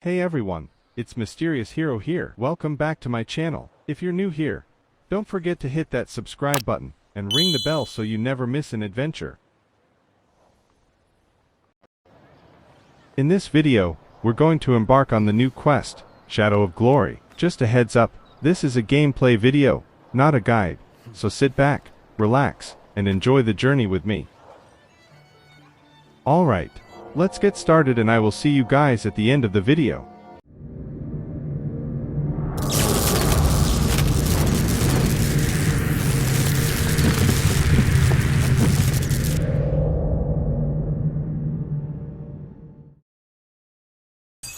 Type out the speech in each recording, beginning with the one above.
Hey everyone, it's Mysterious Hero here. Welcome back to my channel. If you're new here, don't forget to hit that subscribe button and ring the bell so you never miss an adventure. In this video, we're going to embark on the new quest, Shadow of Glory. Just a heads up, this is a gameplay video, not a guide, so sit back, relax, and enjoy the journey with me. Alright, let's get started and I will see you guys at the end of the video.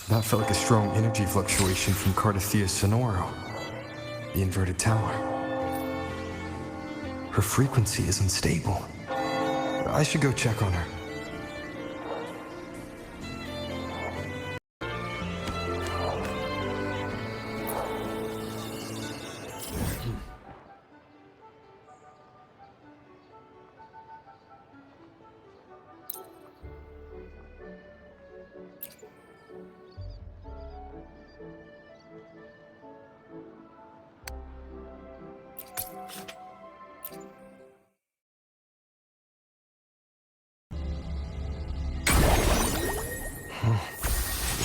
That felt like a strong energy fluctuation from Cardathia's Sonoro, the inverted tower. Her frequency is unstable. I should go check on her.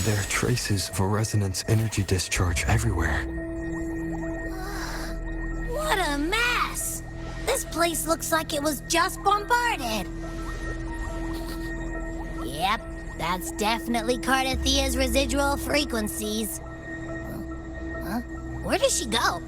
There are traces of a resonance energy discharge everywhere. What a mess! This place looks like it was just bombarded. Yep, that's definitely Cardathia's residual frequencies. Huh? Where did she go?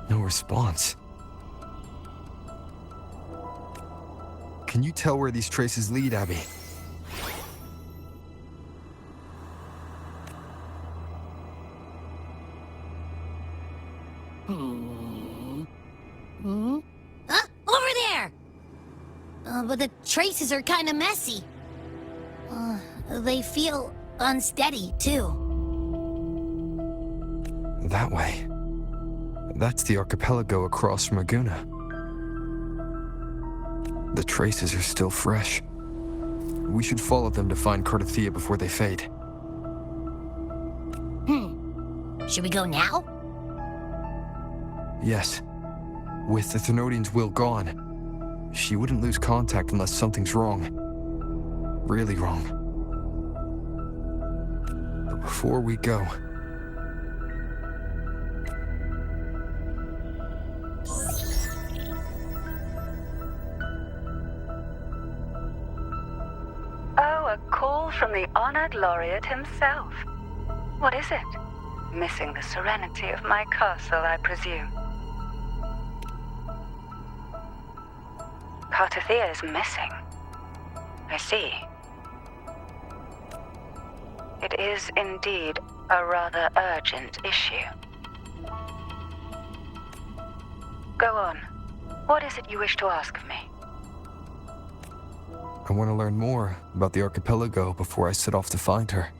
No response. Can you tell where these traces lead, Abby? Over there! But the traces are kind of messy. They feel unsteady, too. That way. That's the archipelago across from Laguna. The traces are still fresh. We should follow them to find Cardathia before they fade. Should we go now? Yes. With the Thenodian's will gone, she wouldn't lose contact unless something's wrong. Really wrong. But before we go... Oh, a call from the honored laureate himself. What is it? Missing the serenity of my castle, I presume. Cardathia is missing. I see. It is indeed a rather urgent issue. Go on. What is it you wish to ask of me? I want to learn more about the archipelago before I set off to find her.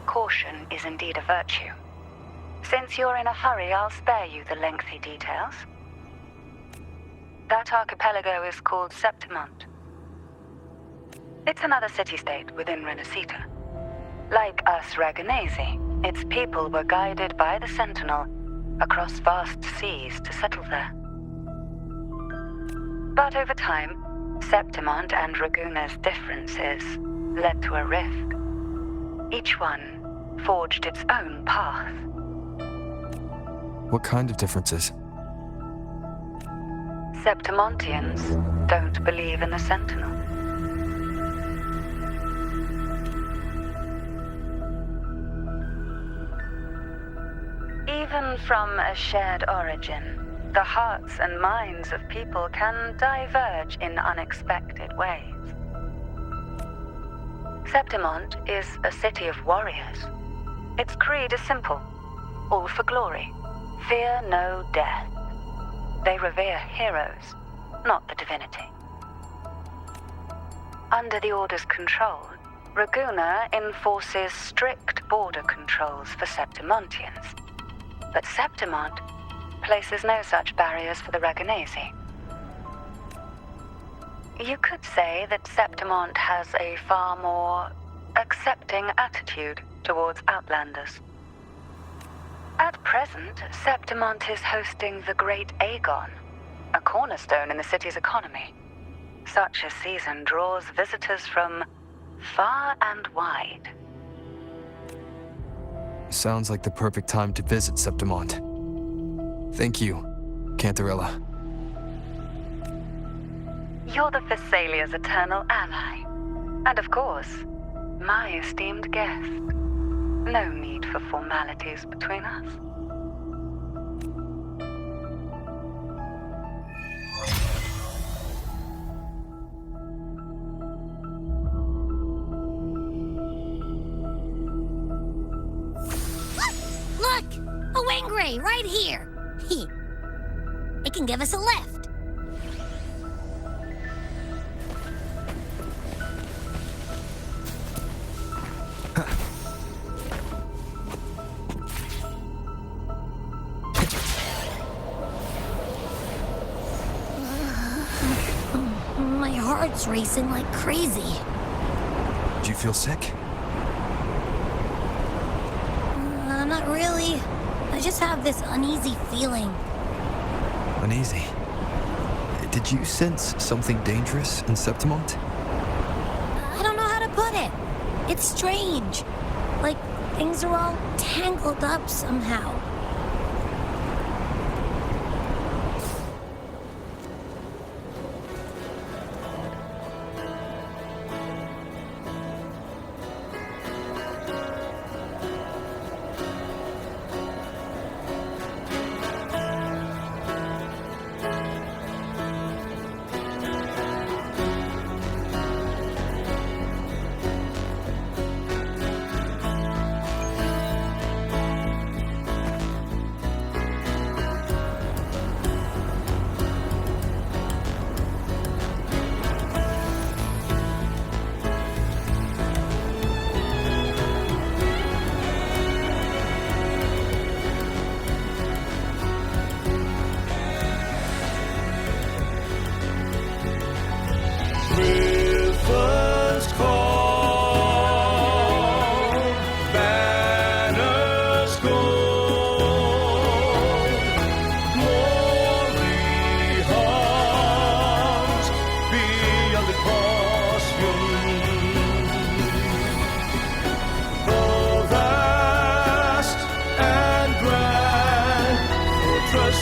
Caution is indeed a virtue. Since you're in a hurry, I'll spare you the lengthy details. That archipelago is called Septimont. It's another city-state within Rinascita. Like us Raganese, its people were guided by the Sentinel across vast seas to settle there. But over time, Septimont and Raguna's differences led to a rift. Each one forged its own path. What kind of differences? Septimontians don't believe in the Sentinel. Even from a shared origin, the hearts and minds of people can diverge in unexpected ways. Septimont is a city of warriors. Its creed is simple: all for glory, fear no death. They revere heroes, not the divinity. Under the Order's control, Raguna enforces strict border controls for Septimontians. But Septimont places no such barriers for the Raganesi. You could say that Septimont has a far more accepting attitude towards Outlanders. At present, Septimont is hosting the Great Aegon, a cornerstone in the city's economy. Such a season draws visitors from far and wide. Sounds like the perfect time to visit Septimont. Thank you, Cantarella. You're the Thessalia's eternal ally. And of course, my esteemed guest. No need for formalities between us. Look! A Wangray right here! It can give us a lift. My heart's racing like crazy. Do you feel sick? Not really. I just have this uneasy feeling. Uneasy? Did you sense something dangerous in Septimont? I don't know how to put it. It's strange. Like things are all tangled up somehow.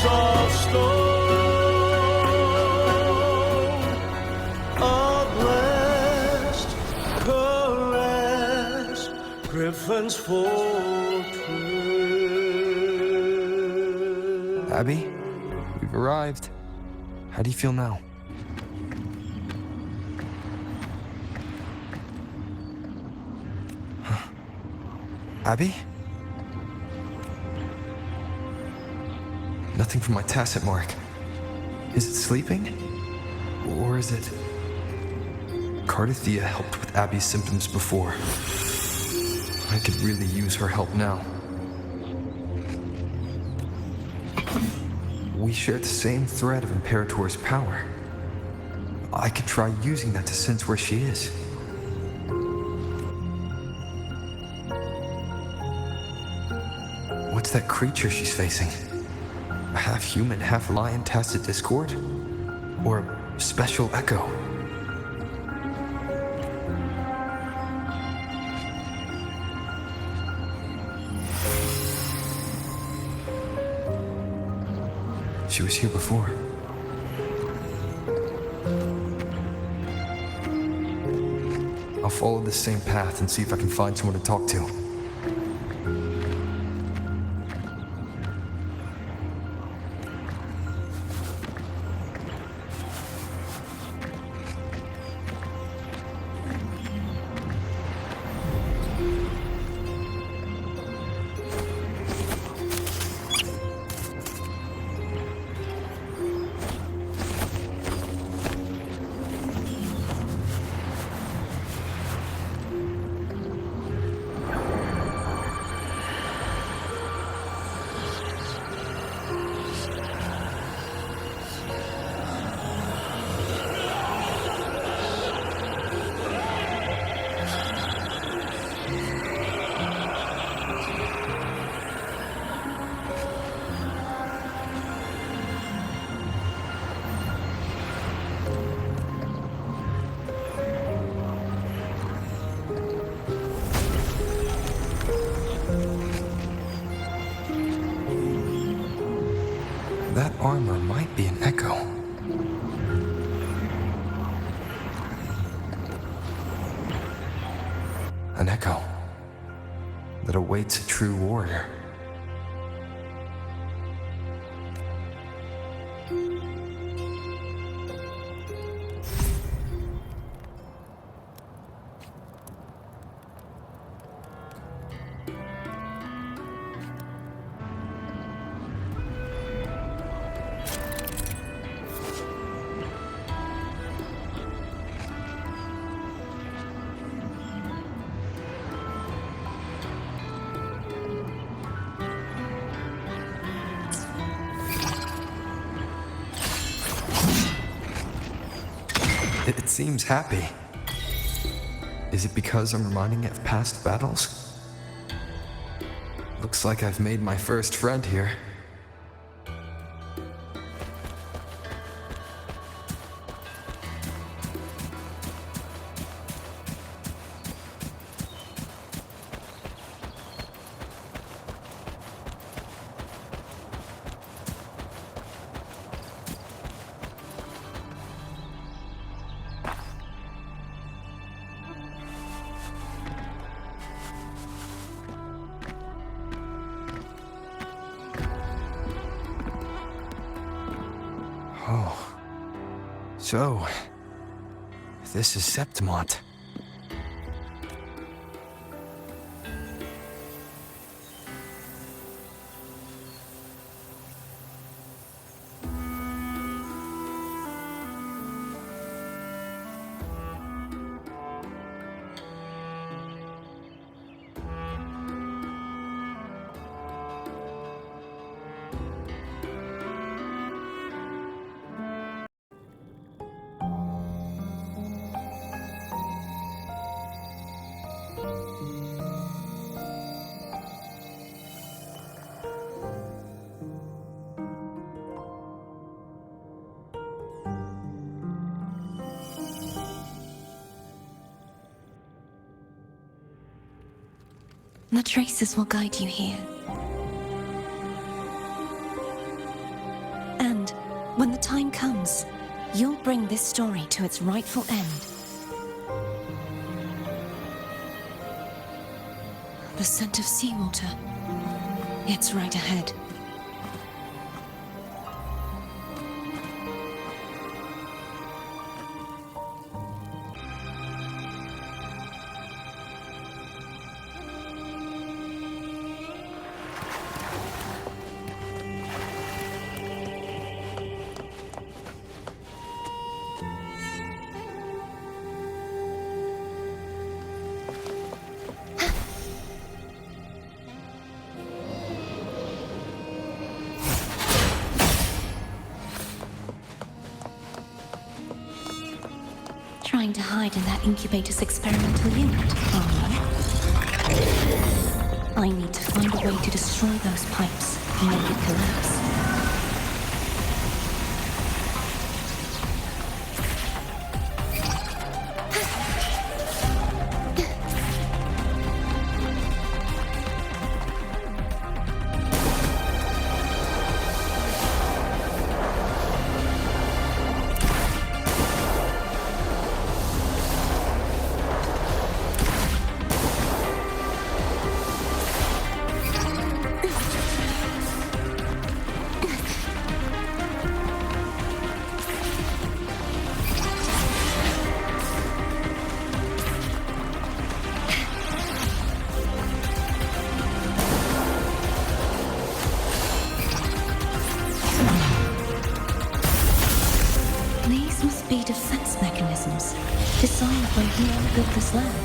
of stone, a blessed caress, Griffin's fortress. Abby, we've arrived. How do you feel now? Abby? Nothing from my tacit mark. Is it sleeping? Or is it... Cardathia helped with Abby's symptoms before. I could really use her help now. We share the same thread of Imperator's power. I could try using that to sense where she is. What's that creature she's facing? A half-human, half-lion tacit discord? Or a special echo? She was here before. I'll follow this same path and see if I can find someone to talk to. That armor might be an echo. An echo that awaits a true warrior. It seems happy. Is it because I'm reminding it of past battles? Looks like I've made my first friend here. Oh. So, this is Septimont. The traces will guide you here. And when the time comes, you'll bring this story to its rightful end. The scent of seawater. It's right ahead. Trying to hide in that incubator's experimental unit, are you? I need to find a way to destroy those pipes and make it collapse. systems designed by whoever built this land.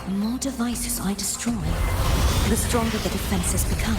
The more devices I destroy, the stronger the defenses become.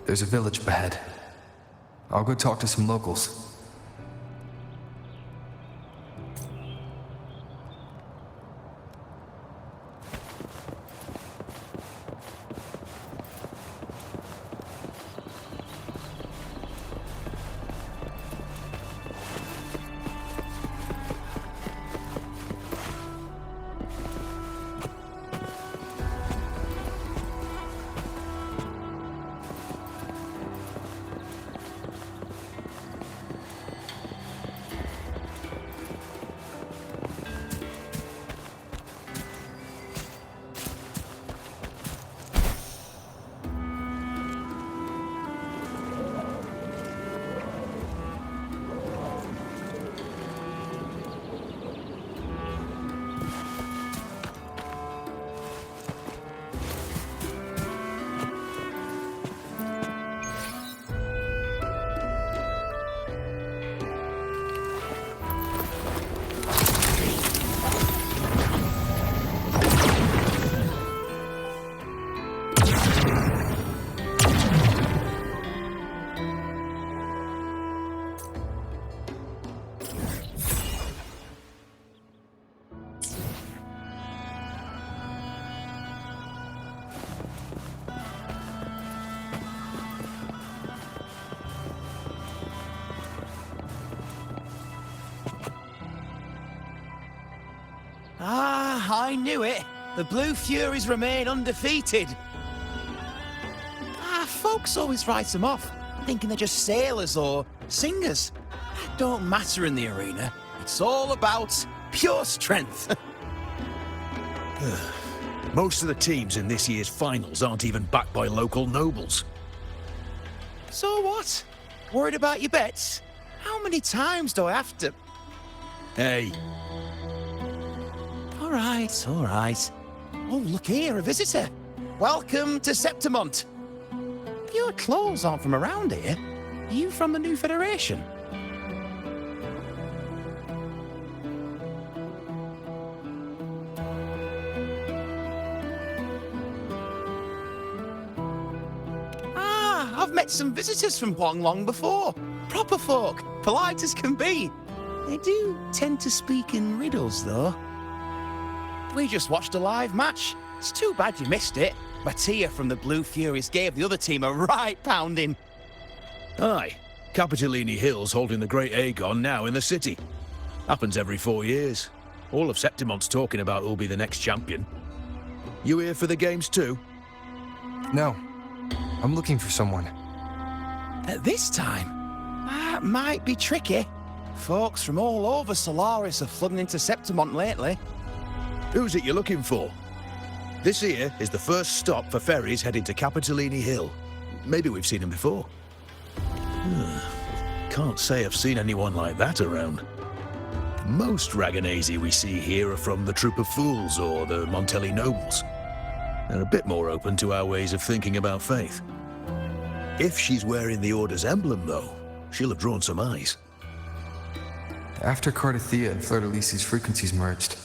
There's a village up ahead. I'll go talk to some locals. I knew it. The Blue Furies remain undefeated. Folks always write them off, thinking they're just sailors or singers. That don't matter in the arena. It's all about pure strength. Most of the teams in this year's finals aren't even backed by local nobles. So what? Worried about your bets? How many times do I have to... Hey, All right, all right. Oh, look here, a visitor. Welcome to Septimont. Your clothes aren't from around here. Are you from the New Federation? I've met some visitors from Huanglong before. Proper folk, polite as can be. They do tend to speak in riddles, though. We just watched a live match. It's too bad you missed it. Mattia from the Blue Furies gave the other team a right pounding. aye. Capitolini Hill's holding the Great Aegon now in the city. Happens every 4 years. All of Septimont's talking about who'll be the next champion. You here for the games too? No. I'm looking for someone. At this time, that might be tricky. Folks from all over Solaris have flooded into Septimont lately. Who's it you're looking for? This here is the first stop for ferries heading to Capitolini Hill. Maybe we've seen him before. Can't say I've seen anyone like that around. Most Raganesi we see here are from the Troop of Fools or the Montelli Nobles. They're a bit more open to our ways of thinking about faith. If she's wearing the Order's emblem, though, she'll have drawn some eyes. After Cardathia and Fleur-de-Lis's frequencies merged,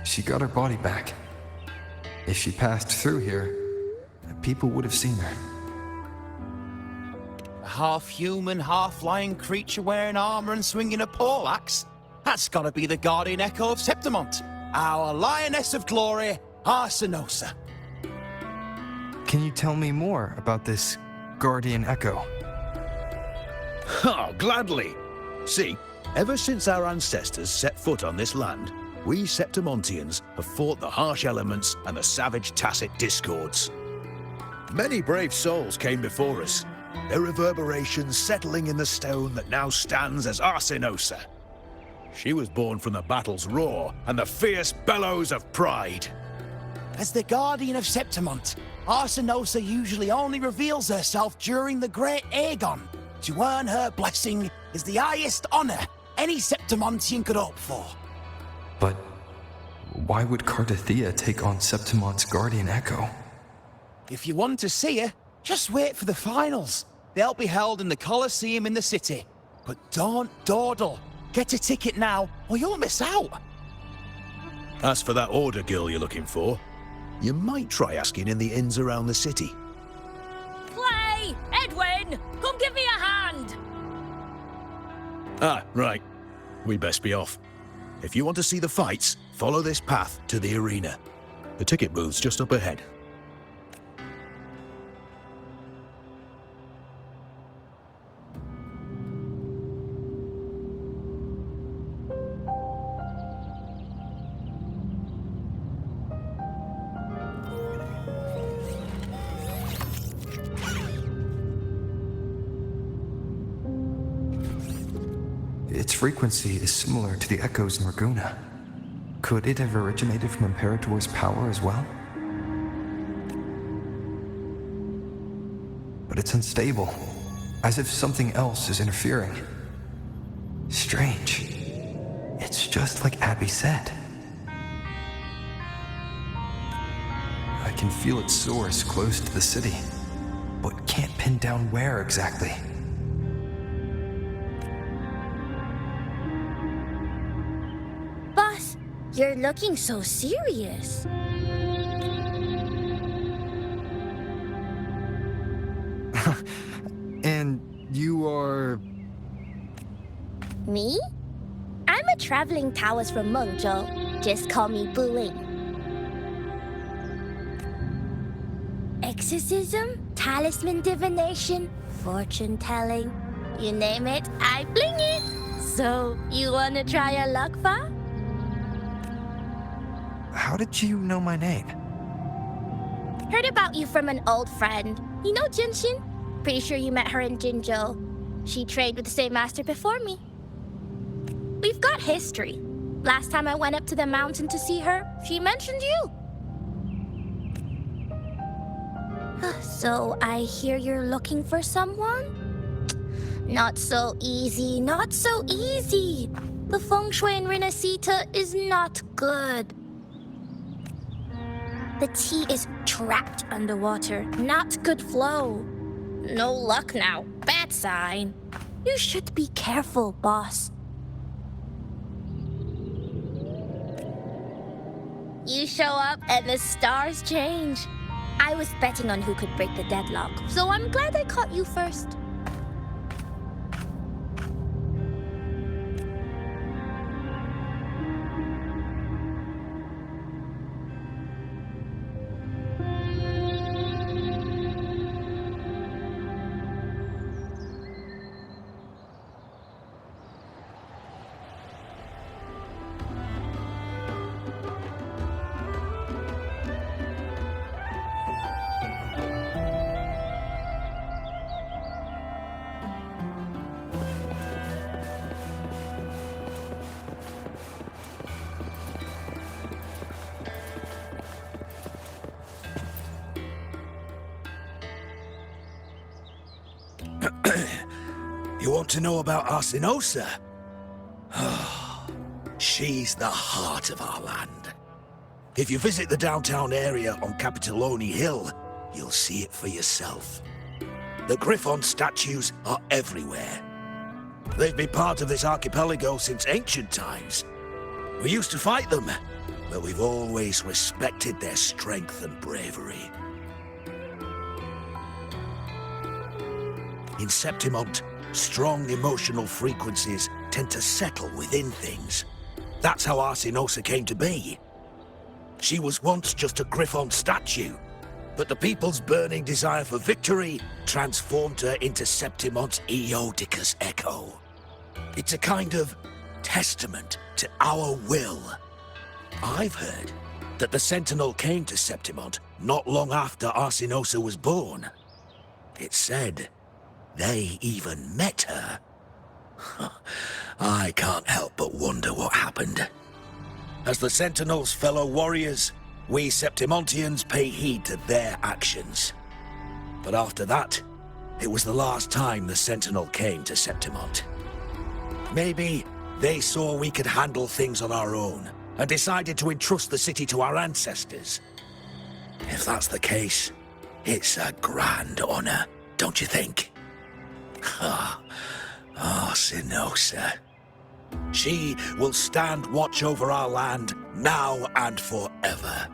she got her body back. If she passed through here, people would have seen her. A half-human, half-lion creature wearing armor and swinging a poleaxe? That's gotta be the Guardian Echo of Septimont, our Lioness of Glory, Arsinosa. Can you tell me more about this Guardian Echo? Oh, gladly. See, ever since our ancestors set foot on this land, we Septimontians have fought the harsh elements and the savage tacit discords. Many brave souls came before us, their reverberations settling in the stone that now stands as Arsinosa. She was born from the battle's roar and the fierce bellows of pride. As the Guardian of Septimont, Arsinosa usually only reveals herself during the Great Aegon. To earn her blessing is the highest honor any Septimontian could hope for. But why would Cardathia take on Septimont's Guardian Echo? If you want to see her, just wait for the finals. They'll be held in the Colosseum in the city. But don't dawdle. Get a ticket now, or you'll miss out. As for that Order girl you're looking for, you might try asking in the inns around the city. Clay! Edwin! Come give me a hand! Ah, right. We best be off. If you want to see the fights, follow this path to the arena. The ticket booth's just up ahead. Its frequency is similar to the echoes in Raguna. Could it have originated from Imperator's power as well? But it's unstable, as if something else is interfering. Strange. It's just like Abby said. I can feel its source close to the city, but can't pin down where exactly. Boss, you're looking so serious. And you are... Me? I'm a traveling Taoist from Mengzhou. Just call me Buling. Exorcism, talisman divination, fortune telling. You name it, I bling it. So, you wanna try a luck, Fa? how did you know my name? Heard about you from an old friend. You know Jinshin? Pretty sure you met her in Jinzhou. She trained with the same master before me. We've got history. Last time I went up to the mountain to see her, she mentioned you. So I hear you're looking for someone? Not so easy, not so easy. The feng shui in Rinascita is not good. The tea is trapped underwater, not good flow. No luck now, bad sign. You should be careful, boss. You show up and the stars change. I was betting on who could break the deadlock, so I'm glad I caught you first. You want to know about Arsinosa? She's the heart of our land. If you visit the downtown area on Capitoloni Hill, you'll see it for yourself. The Griffon statues are everywhere. They've been part of this archipelago since ancient times. We used to fight them, but we've always respected their strength and bravery. In Septimont, strong emotional frequencies tend to settle within things. That's how Arsinosa came to be. She was once just a Griffon statue, but the people's burning desire for victory transformed her into Septimont's Eodicus echo. It's a kind of testament to our will. I've heard that the Sentinel came to Septimont not long after Arsinosa was born. It's said they even met her. I can't help but wonder what happened. As the Sentinel's fellow warriors, we Septimontians pay heed to their actions. But after that, it was the last time the Sentinel came to Septimont. Maybe they saw we could handle things on our own and decided to entrust the city to our ancestors. If that's the case, it's a grand honor, don't you think? Arsinosa. She will stand watch over our land now and forever.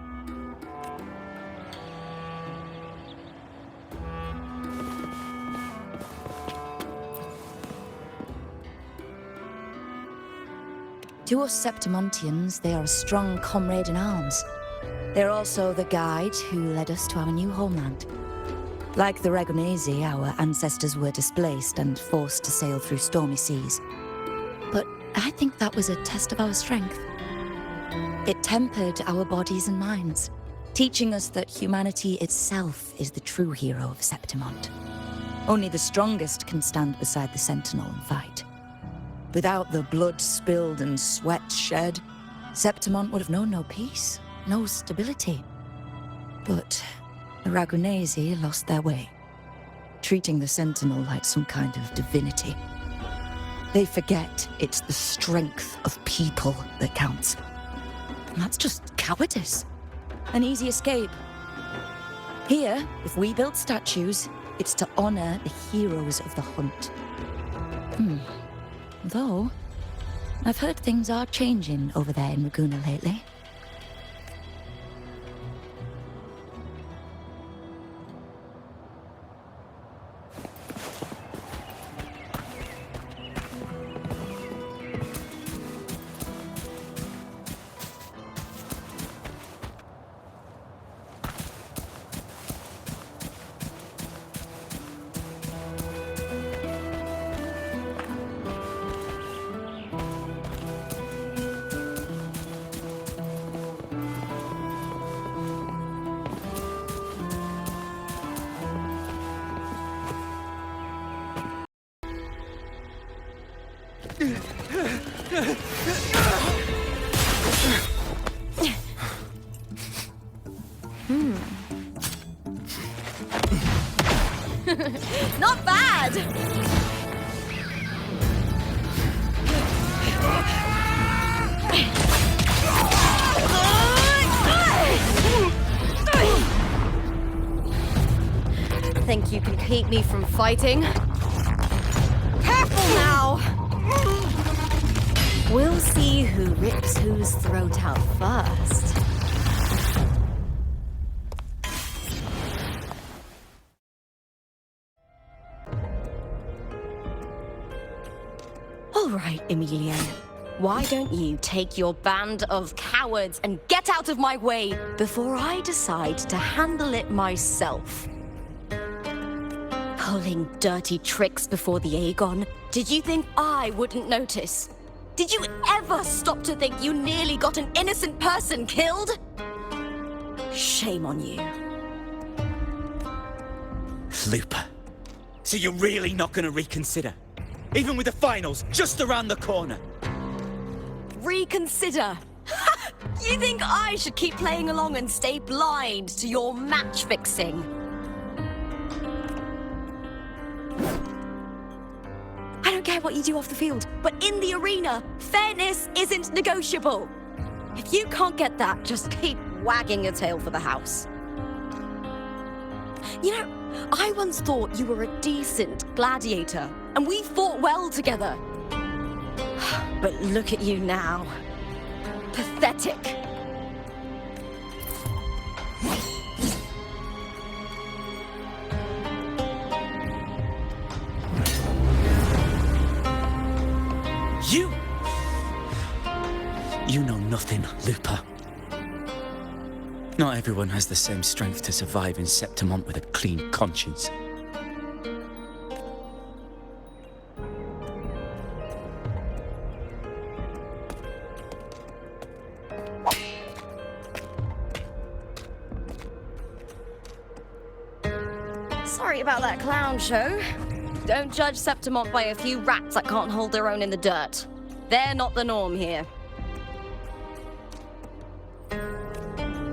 To us Septimontians, they are a strong comrade in arms. They're also the guide who led us to our new homeland. Like the Ragonese, our ancestors were displaced and forced to sail through stormy seas. But I think that was a test of our strength. It tempered our bodies and minds, teaching us that humanity itself is the true hero of Septimont. Only the strongest can stand beside the Sentinel and fight. Without the blood spilled and sweat shed, Septimont would have known no peace, no stability. But the Ragonese lost their way, treating the Sentinel like some kind of divinity. They forget it's the strength of people that counts. And that's just cowardice. An easy escape. Here, if we build statues, it's to honor the heroes of the hunt. Though, I've heard things are changing over there in Raguna lately. Not bad! Think you can keep me from fighting? Careful now! We'll see who rips whose throat out first. All right, Emilio. Why don't you take your band of cowards and get out of my way before I decide to handle it myself? Pulling dirty tricks before the Aegon? Did you think I wouldn't notice? Did you ever stop to think you nearly got an innocent person killed? Shame on you. Looper. So you're really not gonna reconsider? Even with the finals just around the corner? Reconsider? You think I should keep playing along and stay blind to your match fixing? I don't care what you do off the field, but in the arena, fairness isn't negotiable. If you can't get that, just keep wagging your tail for the house. You know, I once thought you were a decent gladiator, and we fought well together. But look at you now. Pathetic. You know nothing, Looper. Not everyone has the same strength to survive in Septimont with a clean conscience. Sorry about that clown show. Don't judge Septimont by a few rats that can't hold their own in the dirt. They're not the norm here.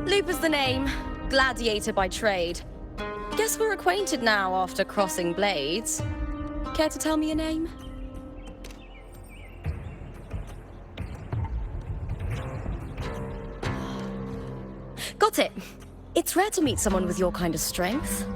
Looper's the name, gladiator by trade. Guess we're acquainted now after crossing blades. Care to tell me your name? Got it. It's rare to meet someone with your kind of strength.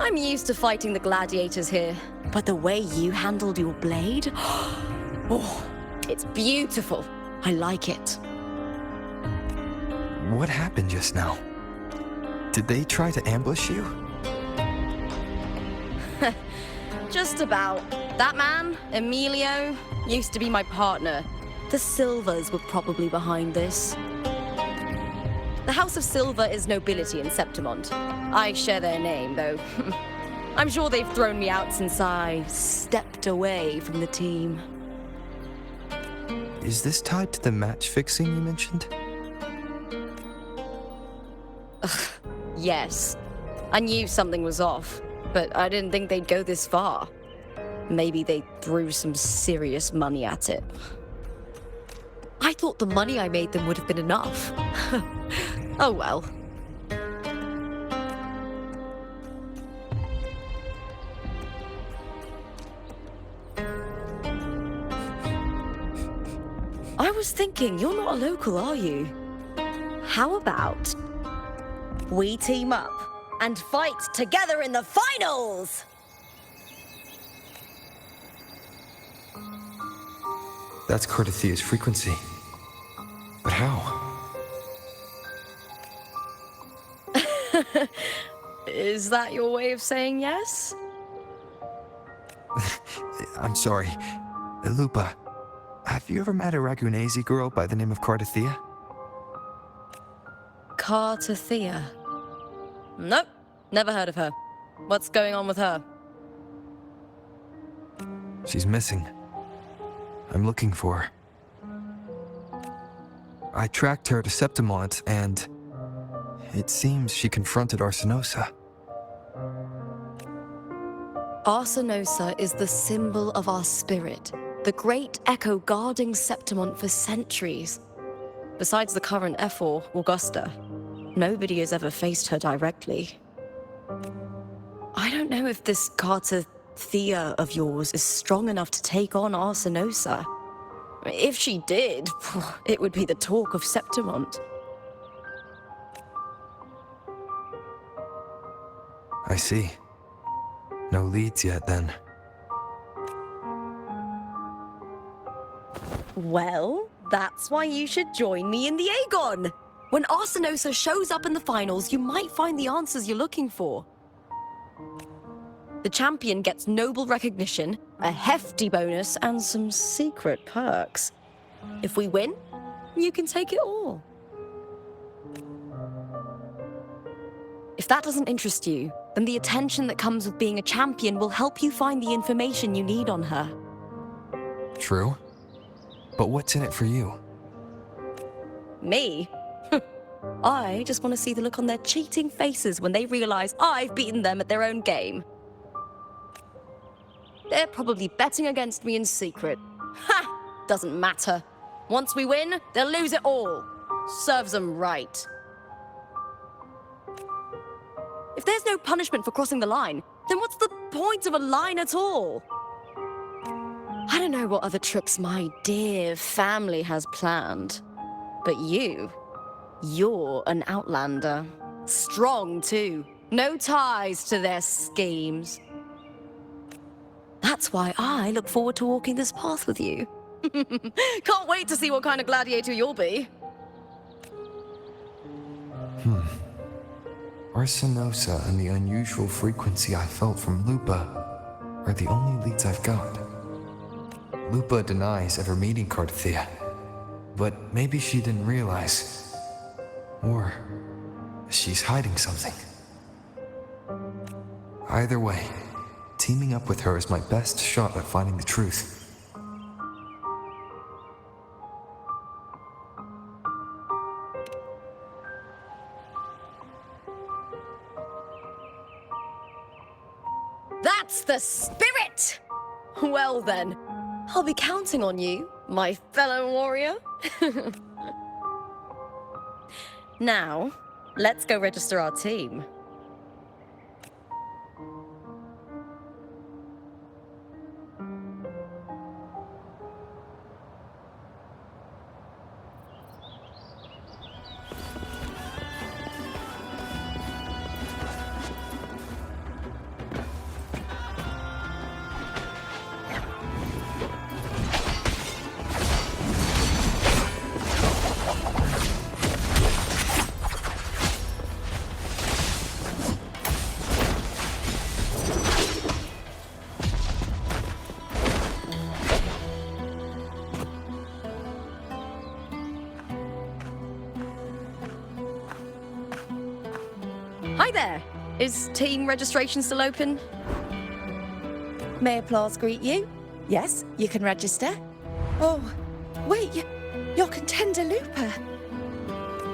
I'm used to fighting the gladiators here, but the way you handled your blade, oh, it's beautiful. I like it. What happened just now? Did they try to ambush you? Just about. That man, Emilio, used to be my partner. The Silvers were probably behind this. The House of Silver is nobility in Septimont. I share their name, though. I'm sure they've thrown me out since I stepped away from the team. Is this tied to the match fixing you mentioned? Yes. I knew something was off, but I didn't think they'd go this far. Maybe they threw some serious money at it. I thought the money I made them would have been enough. Oh well. I was thinking, you're not a local, are you? How about we team up and fight together in the finals? That's Cardathia's frequency. But how? Is that your way of saying yes? I'm sorry. Lupa, have you ever met a Ragunese girl by the name of Cardathia? Cardathia? Nope, never heard of her. What's going on with her? She's missing. I'm looking for her. I tracked her to Septimont, and it seems she confronted Arsenosa. Arsenosa is the symbol of our spirit, the great echo guarding Septimont for centuries. Besides the current Ephor, Augusta, nobody has ever faced her directly. I don't know if this Carter Thea of yours is strong enough to take on Arsenosa. If she did, it would be the talk of Septimont. I see. No leads yet, then. Well, that's why you should join me in the Aegon! When Arsenosa shows up in the finals, you might find the answers you're looking for. The champion gets noble recognition, a hefty bonus, and some secret perks. If we win, you can take it all. If that doesn't interest you, then the attention that comes with being a champion will help you find the information you need on her. True. But what's in it for you? Me? I just want to see the look on their cheating faces when they realize I've beaten them at their own game. They're probably betting against me in secret. Ha! Doesn't matter. Once we win, they'll lose it all. Serves them right. If there's no punishment for crossing the line, then what's the point of a line at all? I don't know what other tricks my dear family has planned, but you're an outlander. Strong, too. No ties to their schemes. That's why I look forward to walking this path with you. Can't wait to see what kind of gladiator you'll be. Arsenosa and the unusual frequency I felt from Lupa are the only leads I've got. Lupa denies ever meeting Cardathea, but maybe she didn't realize. Or she's hiding something. Either way, teaming up with her is my best shot at finding the truth. That's the spirit! Well then, I'll be counting on you, my fellow warrior. Now, let's go register our team. Hi there! Is team registration still open? May applause greet you? Yes, you can register. Oh, wait, you're contender Lupa.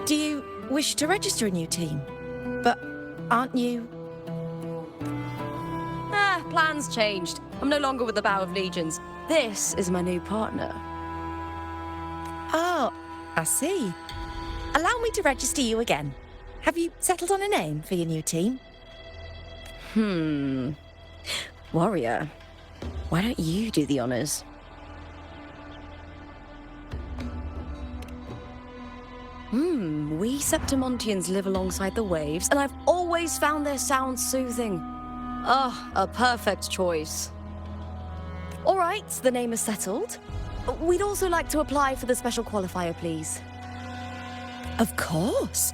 Do you wish to register a new team? But aren't you... Plans changed. I'm no longer with the Bow of Legions. This is my new partner. Oh, I see. Allow me to register you again. Have you settled on a name for your new team? Warrior, why don't you do the honors? We Septimontians live alongside the waves, and I've always found their sound soothing. A perfect choice. All right, the name is settled. We'd also like to apply for the special qualifier, please. Of course.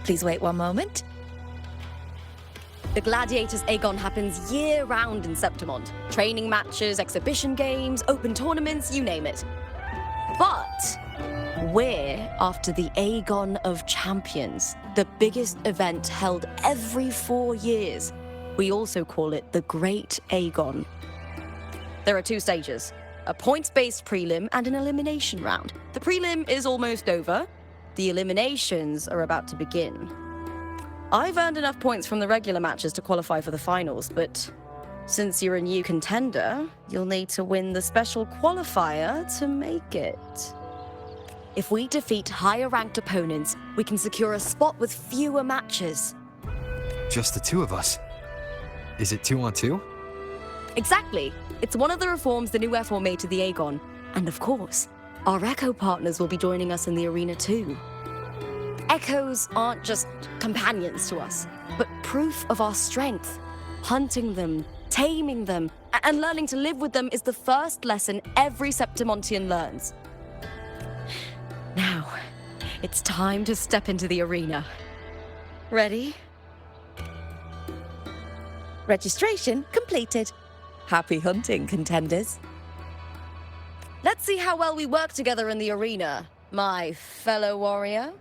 Please wait one moment. The Gladiators Aegon happens year-round in Septimont. Training matches, exhibition games, open tournaments, you name it. But we're after the Aegon of Champions, the biggest event held every 4 years. We also call it the Great Aegon. There are 2 stages, a points-based prelim and an elimination round. The prelim is almost over. The eliminations are about to begin. I've earned enough points from the regular matches to qualify for the finals, but since you're a new contender, you'll need to win the special qualifier to make it. If we defeat higher-ranked opponents, we can secure a spot with fewer matches. Just the two of us. Is it 2-on-2? Exactly. It's one of the reforms the new FO made to the Aegon. And of course, our Echo partners will be joining us in the arena too. Echoes aren't just companions to us, but proof of our strength. Hunting them, taming them, and learning to live with them is the first lesson every Septimontian learns. Now, it's time to step into the arena. Ready? Registration completed. Happy hunting, contenders. Let's see how well we work together in the arena, my fellow warrior.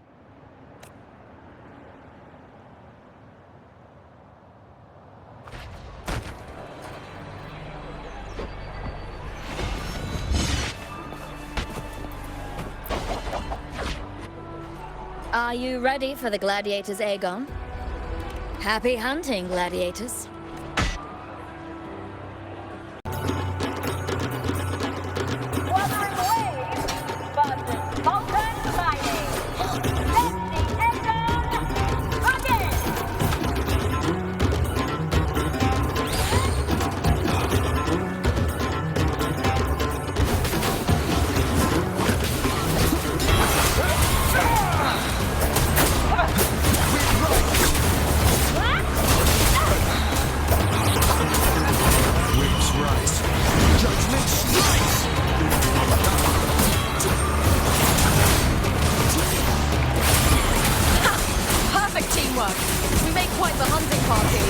Are you ready for the gladiators, Aegon? Happy hunting, gladiators. Wuthering Waves versus Molten Mining. Let the engine begin! Waves rise. Judgment strikes! Perfect teamwork. We make quite the hunting party.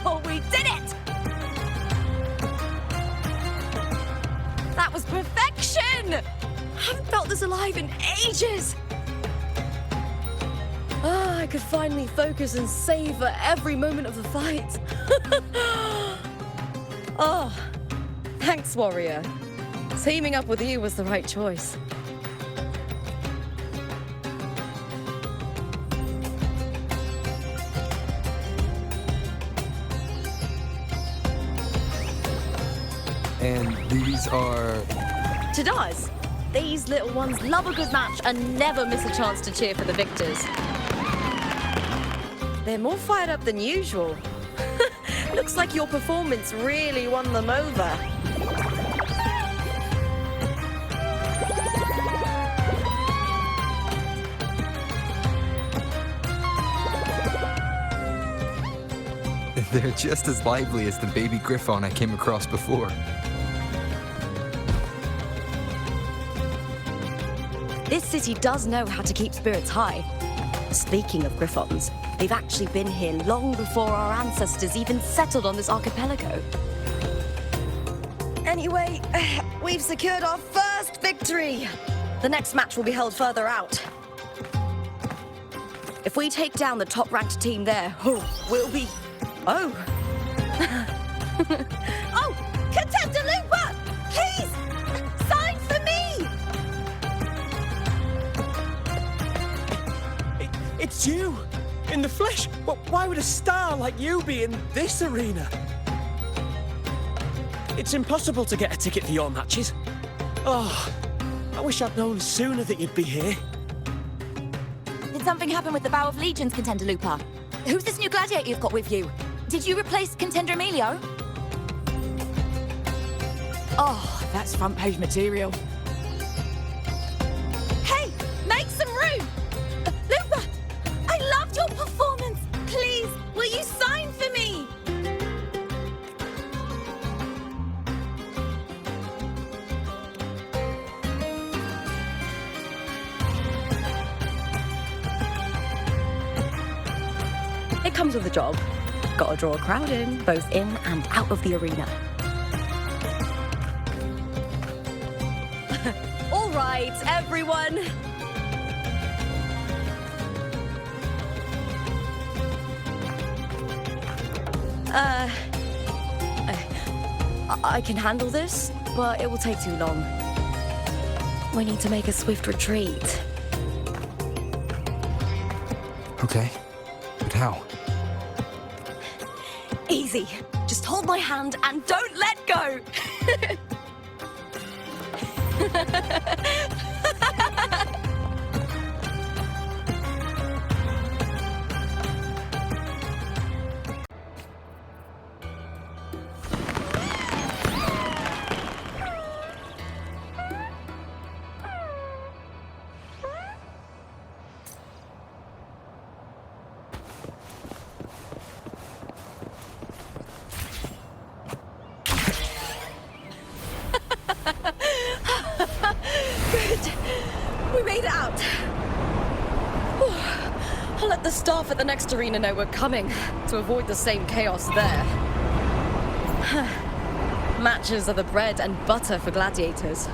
Oh, we did it! That was perfection! I haven't felt this alive in ages! Ah, I could finally focus and savor every moment of the fight. Oh, thanks, warrior. Teaming up with you was the right choice. And these are... Tadars, these little ones love a good match and never miss a chance to cheer for the victors. They're more fired up than usual. Looks like your performance really won them over. They're just as lively as the baby Griffon I came across before. This city does know how to keep spirits high. Speaking of Griffons, they've actually been here long before our ancestors even settled on this archipelago. Anyway, we've secured our first victory. The next match will be held further out. If we take down the top-ranked team there, we'll be... Oh. Oh, Contender Lupa! Please! Sign for me! It's you! In the flesh! Why would a star like you be in this arena? It's impossible to get a ticket for your matches. Oh, I wish I'd known sooner that you'd be here. Did something happen with the Bow of Legions, Contender Lupa? Who's this new gladiator you've got with you? Did you replace Contender Emilio? Oh, that's front page material. Hey, make some room! Lupa, I loved your performance. Please, will you sign for me? It comes with the job. Gotta draw a crowd in, both in and out of the arena. All right, everyone. I can handle this, but it will take too long. We need to make a swift retreat. Okay, but how? Easy. Just hold my hand and don't let go. Good. We made it out. Whew. I'll let the staff at the next arena know we're coming to avoid the same chaos there. Matches are the bread and butter for gladiators.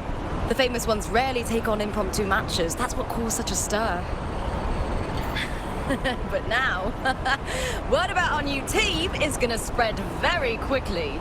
The famous ones rarely take on impromptu matches. That's what caused such a stir. But now, word about our new team is gonna spread very quickly.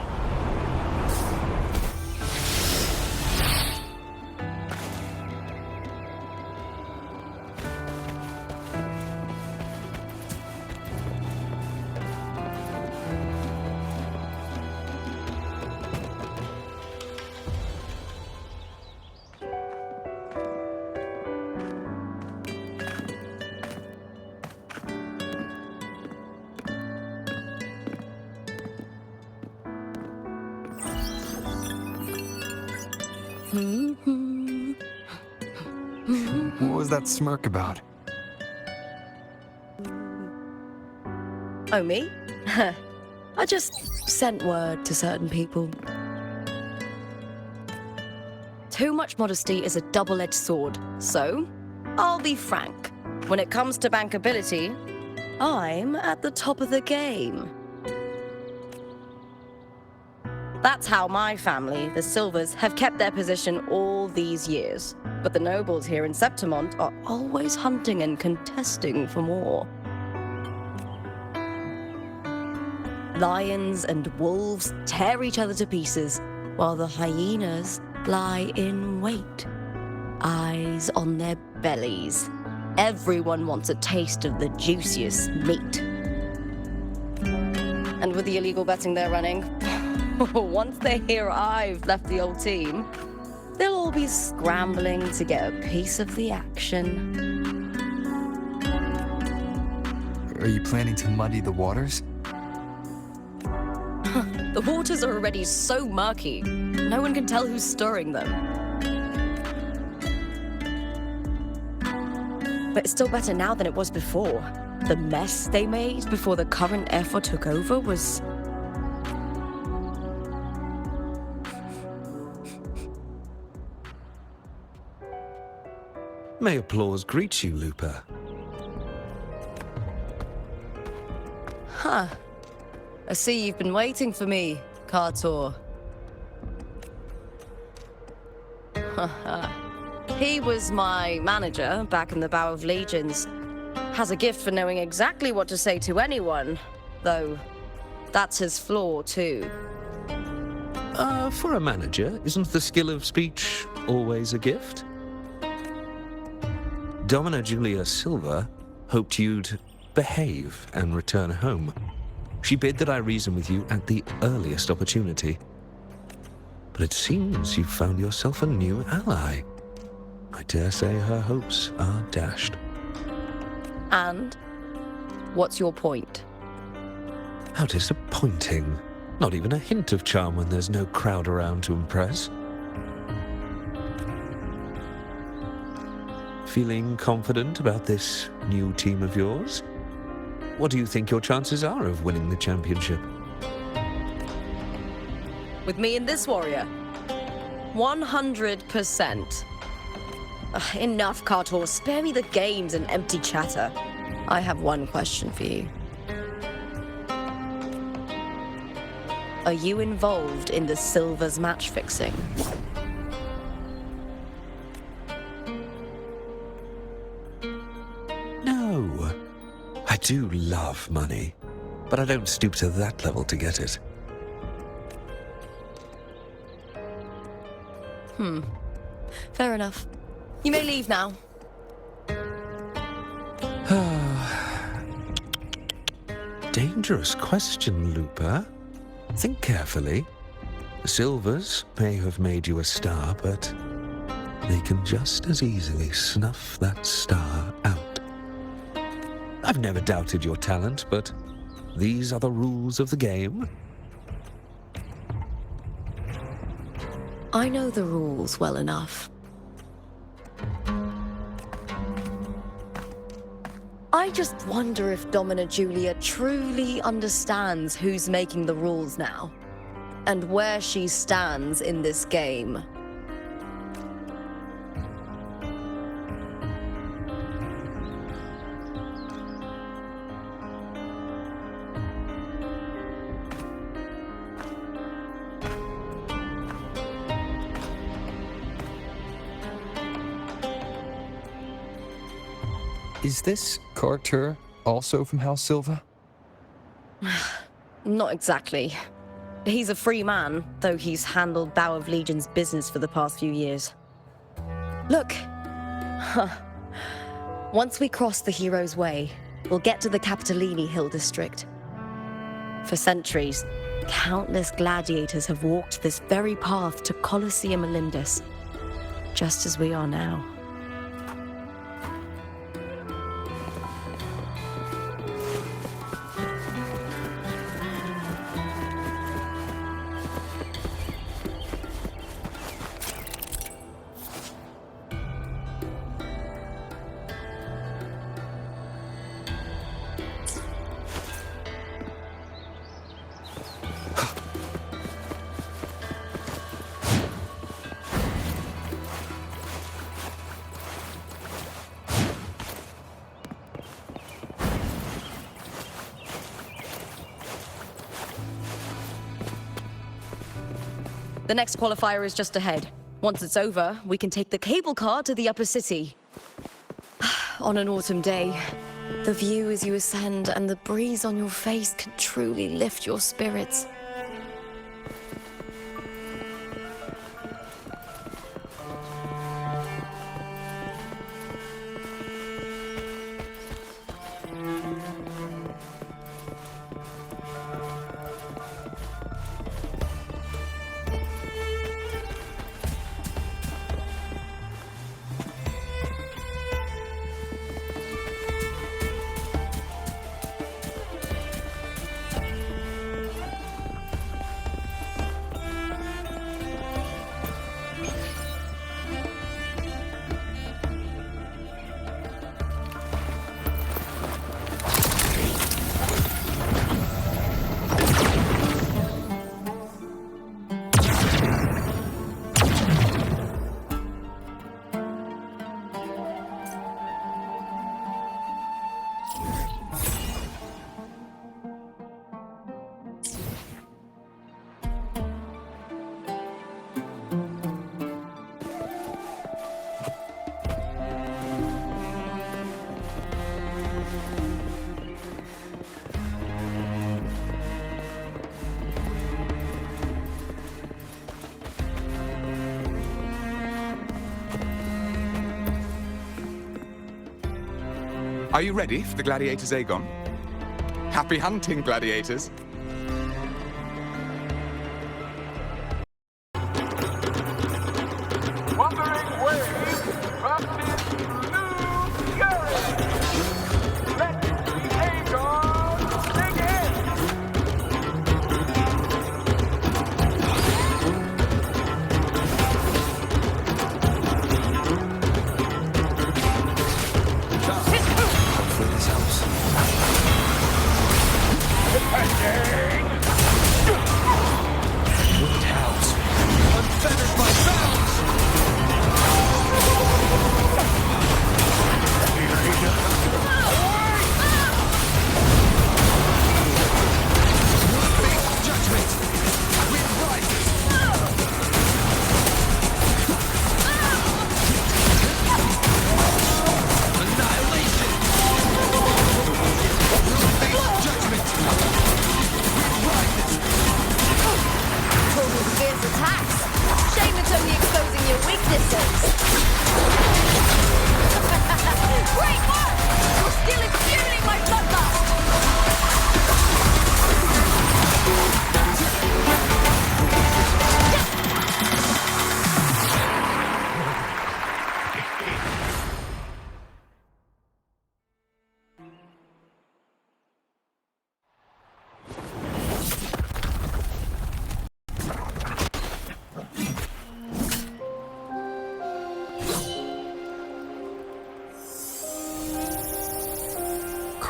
What was that smirk about? Oh, me? I just sent word to certain people. Too much modesty is a double-edged sword, so I'll be frank. When it comes to bankability, I'm at the top of the game. That's how my family, the Silvers, have kept their position all these years. But the nobles here in Septimont are always hunting and contesting for more. Lions and wolves tear each other to pieces, while the hyenas lie in wait, eyes on their bellies. Everyone wants a taste of the juiciest meat. And with the illegal betting they're running, once they hear I've left the old team, they'll all be scrambling to get a piece of the action. Are you planning to muddy the waters? The waters are already so murky, no one can tell who's stirring them. But it's still better now than it was before. The mess they made before the current effort took over was... May applause greet you, Lupa. Huh. I see you've been waiting for me, Kartor. He was my manager back in the Bow of Legions. Has a gift for knowing exactly what to say to anyone, though that's his flaw too. For a manager, isn't the skill of speech always a gift? Domina Julia Silva hoped you'd behave and return home. She bid that I reason with you at the earliest opportunity. but it seems you've found yourself a new ally. I dare say her hopes are dashed. And? What's your point? How disappointing. Not even a hint of charm when there's no crowd around to impress. Feeling confident about this new team of yours? What do you think your chances are of winning the championship? With me and this warrior? 100%. Enough, Cartor. Spare me the games and empty chatter. I have one question for you. Are you involved in the Silver's match fixing? No. I do love money, but I don't stoop to that level to get it. Fair enough. You may leave now. Dangerous question, Looper. Think carefully. The Silvers may have made you a star, but they can just as easily snuff that star out. I've never doubted your talent, but these are the rules of the game. I know the rules well enough. I just wonder if Domina Julia truly understands who's making the rules now, and where she stands in this game. Is this Carter also from House Silva? Not exactly. He's a free man, though he's handled Bow of Legion's business for the past few years. Look. Once we cross the Hero's Way, we'll get to the Capitolini Hill district. For centuries, countless gladiators have walked this very path to Colosseum Olympus, just as we are now. The next qualifier is just ahead. Once it's over, we can take the cable car to the upper city. On an autumn day, the view as you ascend and the breeze on your face can truly lift your spirits. Are you ready for the Gladiators Aegon? Happy hunting, Gladiators!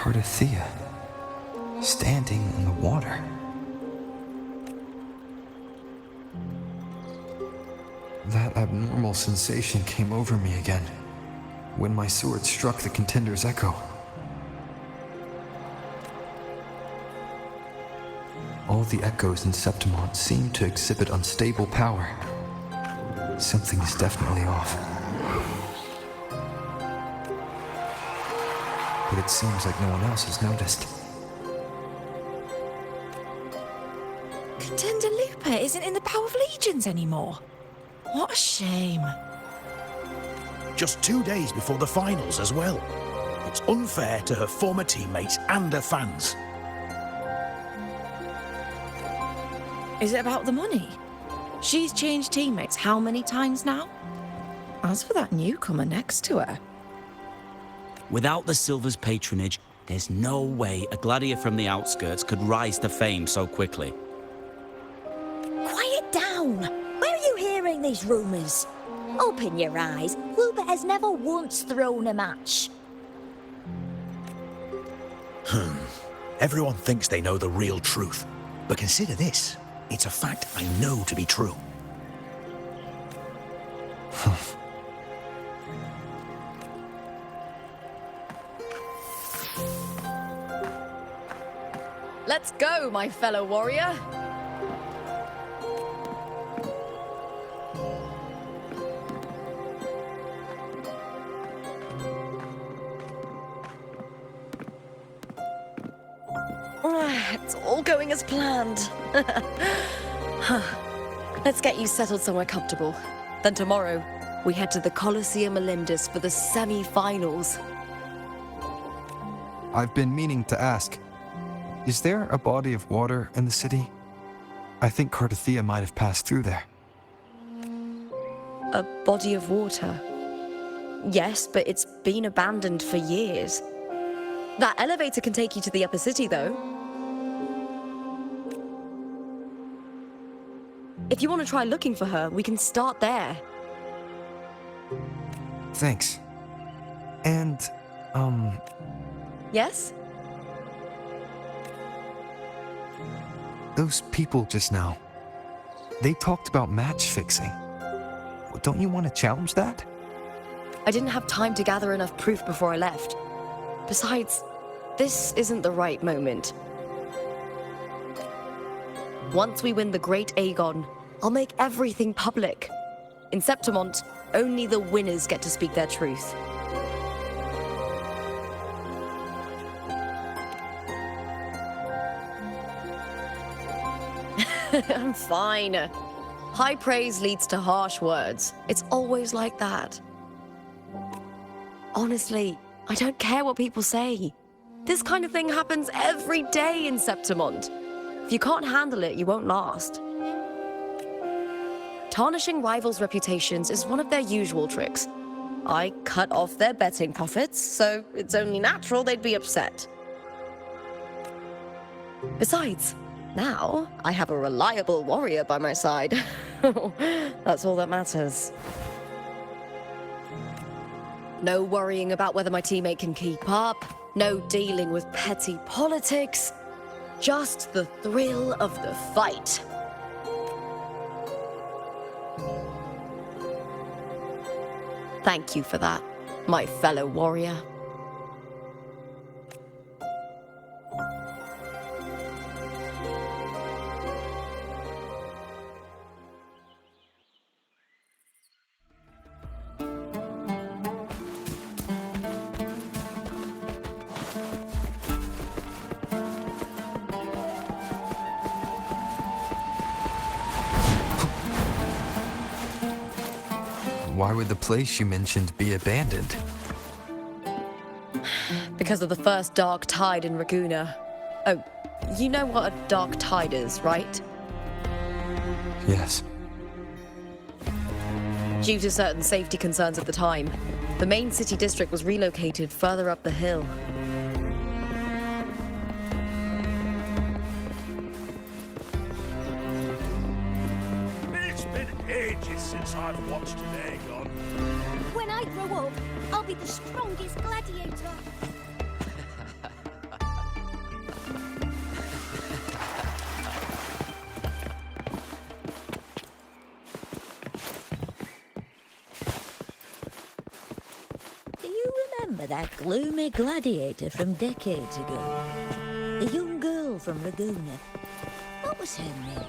Cardothea, standing in the water. That abnormal sensation came over me again when my sword struck the contender's echo. All the echoes in Septimont seem to exhibit unstable power. Something is definitely off. But it seems like no one else has noticed. Contender Lupa isn't in the Power of Legions anymore. What a shame. Just 2 days before the finals as well. It's unfair to her former teammates and her fans. Is it about the money? She's changed teammates how many times now? As for that newcomer next to her... Without the Silver's patronage, there's no way a gladiator from the outskirts could rise to fame so quickly. Quiet down! Where are you hearing these rumours? Open your eyes. Lupa has never once thrown a match. Everyone thinks they know the real truth. But consider this. It's a fact I know to be true. Let's go, my fellow warrior. It's all going as planned. Let's get you settled somewhere comfortable. Then tomorrow, we head to the Colosseum Melindus for the semi-finals. I've been meaning to ask, is there a body of water in the city? I think Cardothea might have passed through there. A body of water? Yes, but it's been abandoned for years. That elevator can take you to the upper city, though. If you want to try looking for her, we can start there. Thanks. And, Yes? those people just now, they talked about match fixing. Don't you want to challenge that? I didn't have time to gather enough proof before I left. Besides, this isn't the right moment. Once we win the Great Aegon, I'll make everything public. In Septimont, only the winners get to speak their truth. I'm fine. High praise leads to harsh words. It's always like that. Honestly, I don't care what people say. This kind of thing happens every day in Septimont. If you can't handle it, you won't last. Tarnishing rivals' reputations is one of their usual tricks. I cut off their betting profits, so it's only natural they'd be upset. Besides, now I have a reliable warrior by my side. That's all that matters. No worrying about whether my teammate can keep up. No dealing with petty politics. Just the thrill of the fight. Thank you for that, my fellow warrior. Why would the place you mentioned be abandoned? Because of the first dark tide in Raguna. Oh, you know what a dark tide is, right? Yes. Due to certain safety concerns at the time, the main city district was relocated further up the hill. It's been ages since I've watched an Aegon. When I grow up, I'll be the strongest gladiator. that gloomy gladiator from decades ago. The young girl from Laguna. What was her name?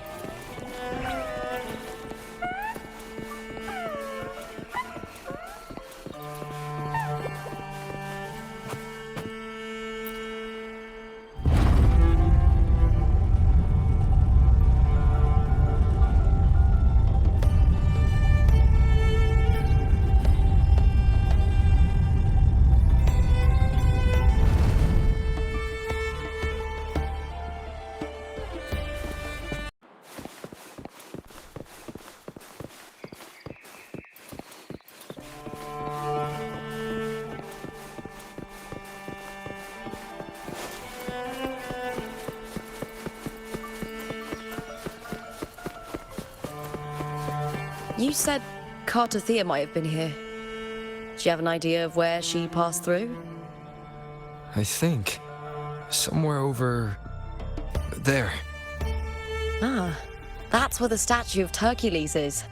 You said Cartothea might have been here. Do you have an idea of where she passed through? I think somewhere over there. Ah, that's where the statue of Hercules is.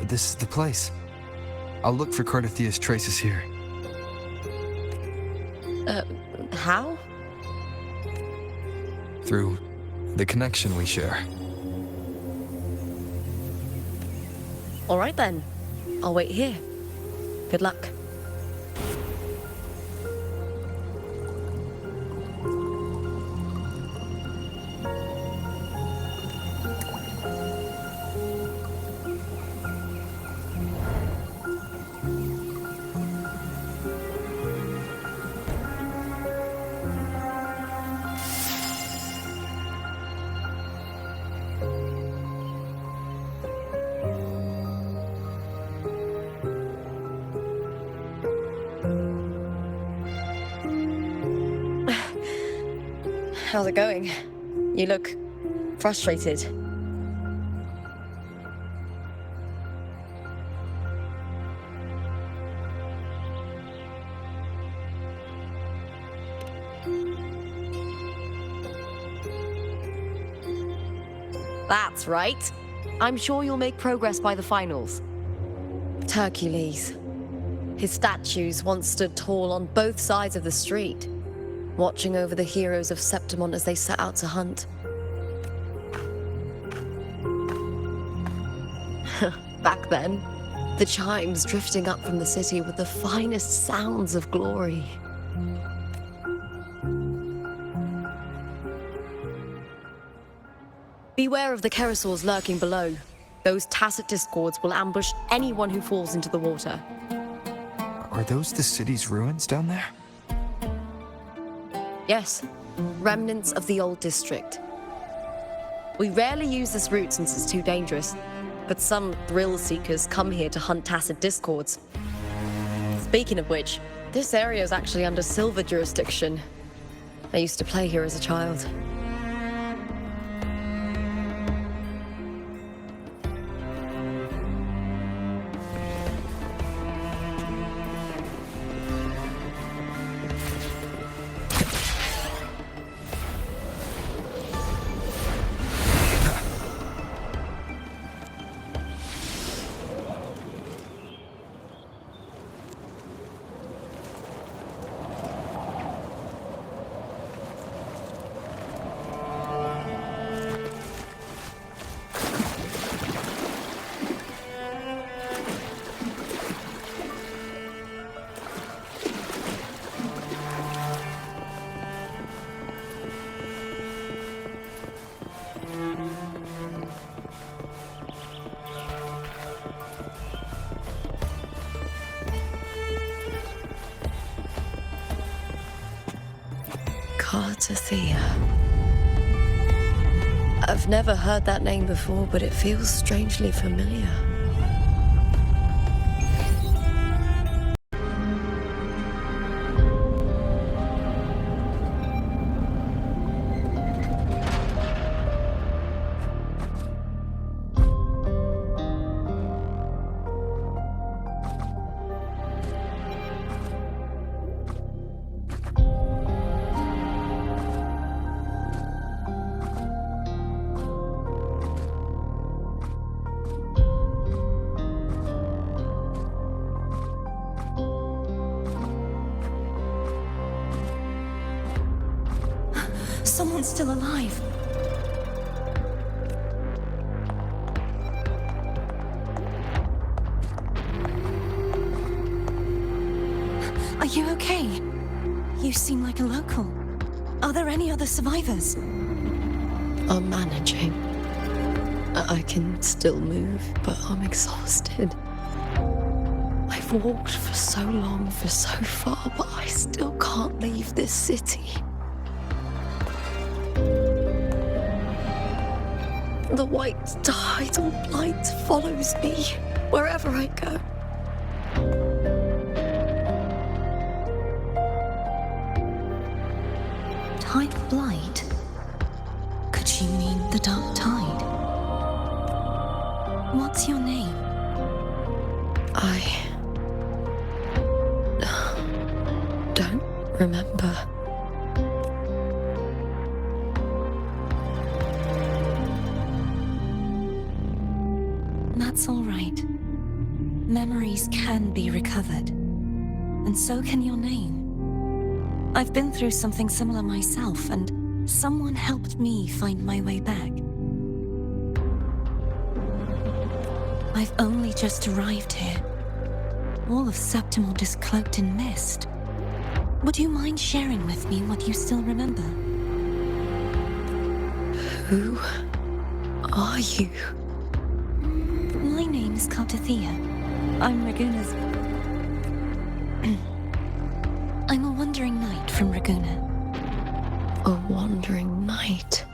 This is the place. I'll look for Cartothea's traces here. How? Through the connection we share. All right then. I'll wait here. Good luck. How's it going? You look frustrated. That's right. I'm sure you'll make progress by the finals. Hercules. His statues once stood tall on both sides of the street, watching over the heroes of Septimon as they set out to hunt. Back then, the chimes drifting up from the city with the finest sounds of glory. Beware of the Kerosaurs lurking below. Those tacit discords will ambush anyone who falls into the water. Are those the city's ruins down there? Yes, remnants of the old district. We rarely use this route since it's too dangerous, but some thrill seekers come here to hunt tacit discords. Speaking of which, this area is actually under Silver jurisdiction. I used to play here as a child. Cartathea. I've never heard that name before, but it feels strangely familiar. Someone's still alive. Are you okay? You seem like a local. Are there any other survivors? I'm managing. I can still move, but I'm exhausted. I've walked for so long, for so far, but I still can't leave this city. The white tidal light follows me wherever I go. Tidal light? Could she mean the dark tide? What's your name? I don't remember. That's all right. Memories can be recovered. And so can your name. I've been through something similar myself, and someone helped me find my way back. I've only just arrived here. All of Septimont is cloaked in mist. Would you mind sharing with me what you still remember? Who are you? My name is Cartathea. I'm Raguna's... I'm a wandering knight from Raguna. A wandering knight?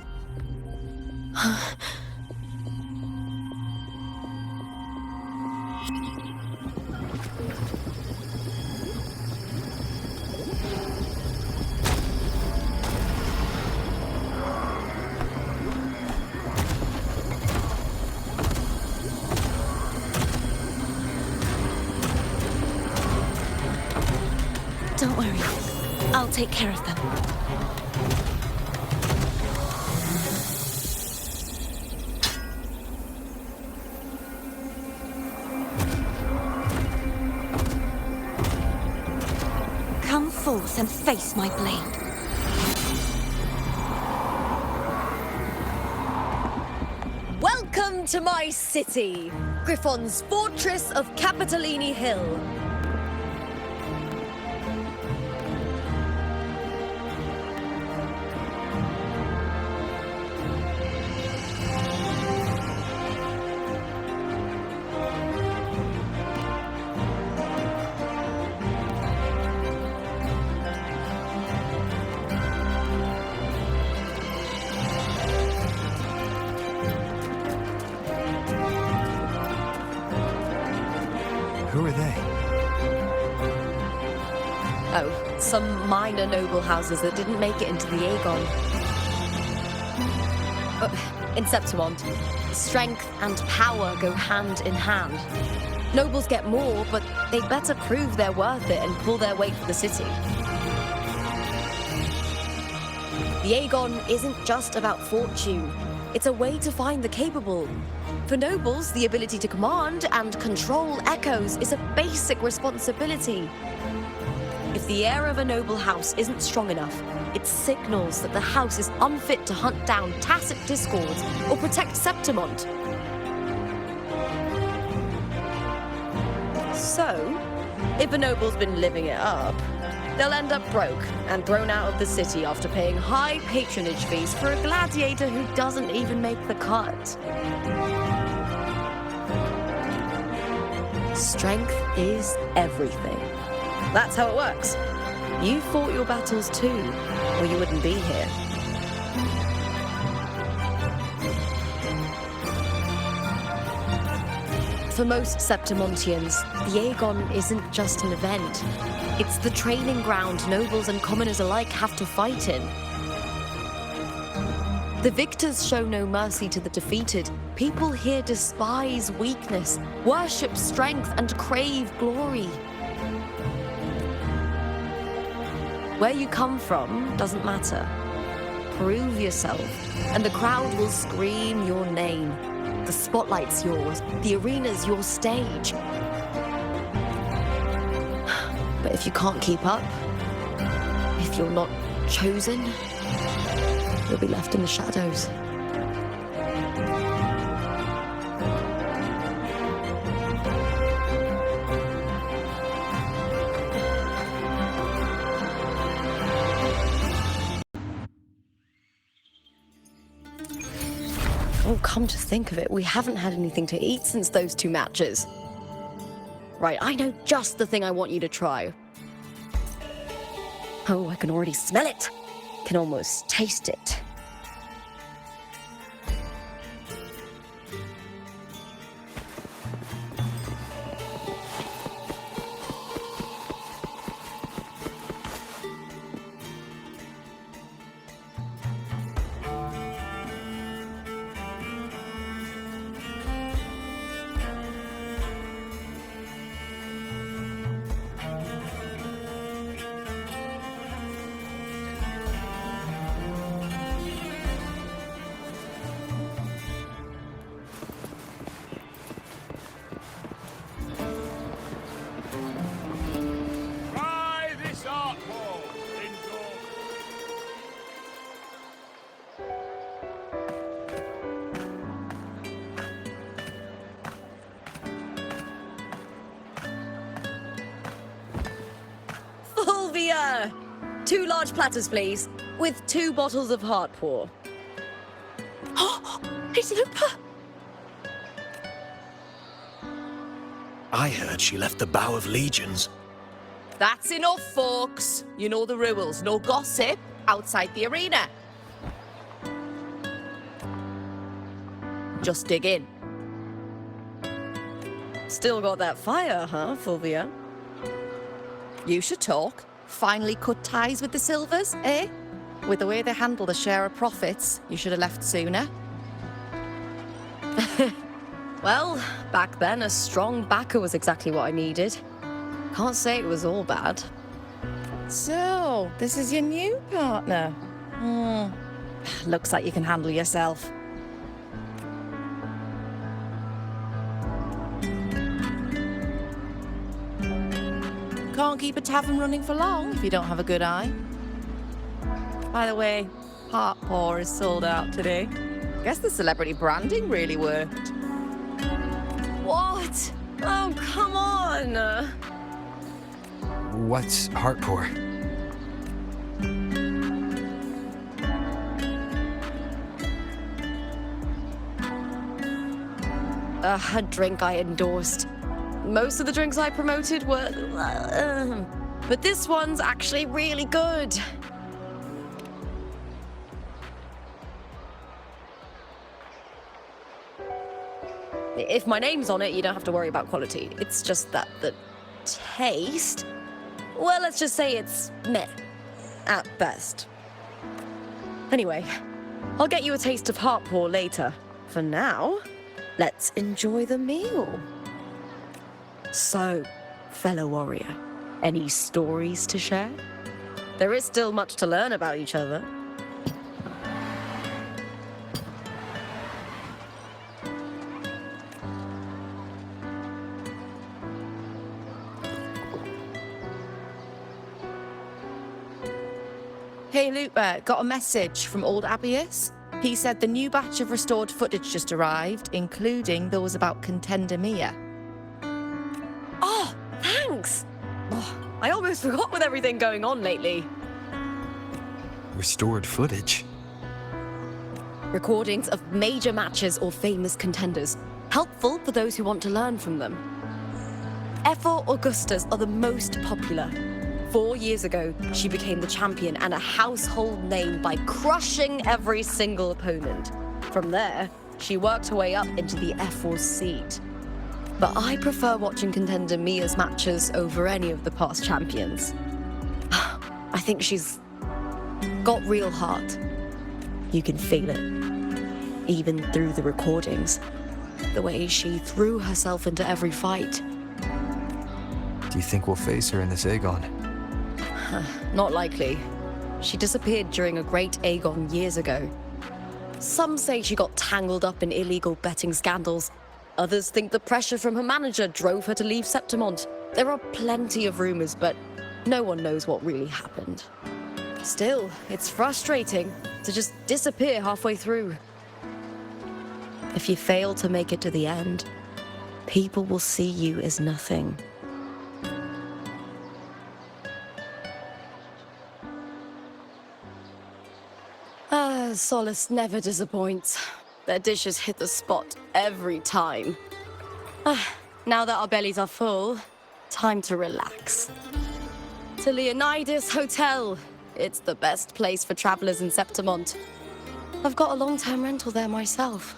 Don't worry. I'll take care of them. Come forth and face my blade. Welcome to my city, Griffon's fortress of Capitolini Hill. Who are they? Oh, some minor noble houses that didn't make it into the Aegon. In Septimont, strength and power go hand in hand. Nobles get more, but they'd better prove they're worth it and pull their weight for the city. The Aegon isn't just about fortune. It's a way to find the capable. For nobles, the ability to command and control echoes is a basic responsibility. If the heir of a noble house isn't strong enough, it signals that the house is unfit to hunt down tacit discords or protect Septimont. So, if a noble's been living it up, they'll end up broke and thrown out of the city after paying high patronage fees for a gladiator who doesn't even make the cut. Strength is everything. That's how it works. You fought your battles too, or you wouldn't be here. For most Septimontians, the Aegon isn't just an event. It's the training ground nobles and commoners alike have to fight in. The victors show no mercy to the defeated. People here despise weakness, worship strength, and crave glory. Where you come from doesn't matter. Prove yourself, and the crowd will scream your name. The spotlight's yours, the arena's your stage. But if you can't keep up, if you're not chosen, you'll be left in the shadows. Oh, come to think of it, we haven't had anything to eat since those 2 matches. Right, I know just the thing I want you to try. Oh, I can already smell it. Can almost taste it. Fulvia! 2 large platters, please, with 2 bottles of Heartpour. Oh, it's Lupa! I heard she left the Bow of Legions. That's enough, folks. You know the rules. No gossip outside the arena. Just dig in. Still got that fire, huh, Fulvia? You should talk. Finally cut ties with the Silvers, eh? With the way they handle the share of profits, you should have left sooner. Well, back then, a strong backer was exactly what I needed. Can't say it was all bad. So, this is your new partner? Looks like you can handle yourself. Can't keep a tavern running for long if you don't have a good eye. By the way, Heartpour is sold out today. Guess the celebrity branding really worked. What? Oh, come on! What's Heartpour? A drink I endorsed. Most of the drinks I promoted were... but this one's actually really good. If my name's on it, you don't have to worry about quality. It's just that the taste... Well, let's just say it's meh, at best. Anyway, I'll get you a taste of Heartpour later. For now, let's enjoy the meal. So, fellow warrior, any stories to share? There is still much to learn about each other. Hey, Lupa, got a message from old Abius. He said the new batch of restored footage just arrived, including those about Contender Mia. Oh, thanks! Oh, I almost forgot with everything going on lately. Restored footage? Recordings of major matches or famous contenders. Helpful for those who want to learn from them. Ephor Augustus are the most popular. 4 years ago, she became the champion and a household name by crushing every single opponent. From there, she worked her way up into the F4 seat. But I prefer watching contender Mia's matches over any of the past champions. I think she's got real heart. You can feel it, even through the recordings. The way she threw herself into every fight. Do you think we'll face her in this Aegon? Not likely. She disappeared during a great Aegon years ago. Some say she got tangled up in illegal betting scandals. Others think the pressure from her manager drove her to leave Septimont. There are plenty of rumors, but no one knows what really happened. Still, it's frustrating to just disappear halfway through. If you fail to make it to the end, people will see you as nothing. Solace never disappoints. Their dishes hit the spot every time. Now that our bellies are full, time to relax. To Leonidas Hotel. It's the best place for travelers in Septimont. I've got a long-term rental there myself.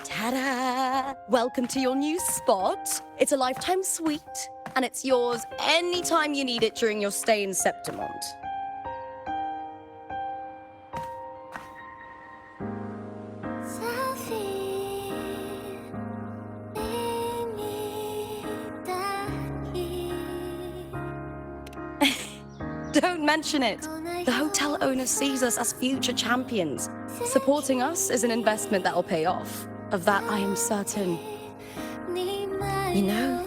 Ta-da! Welcome to your new spot. It's a lifetime suite, and it's yours anytime you need it during your stay in Septimont. Don't mention it. The hotel owner sees us as future champions. Supporting us is an investment that will pay off. Of that, I am certain. You know,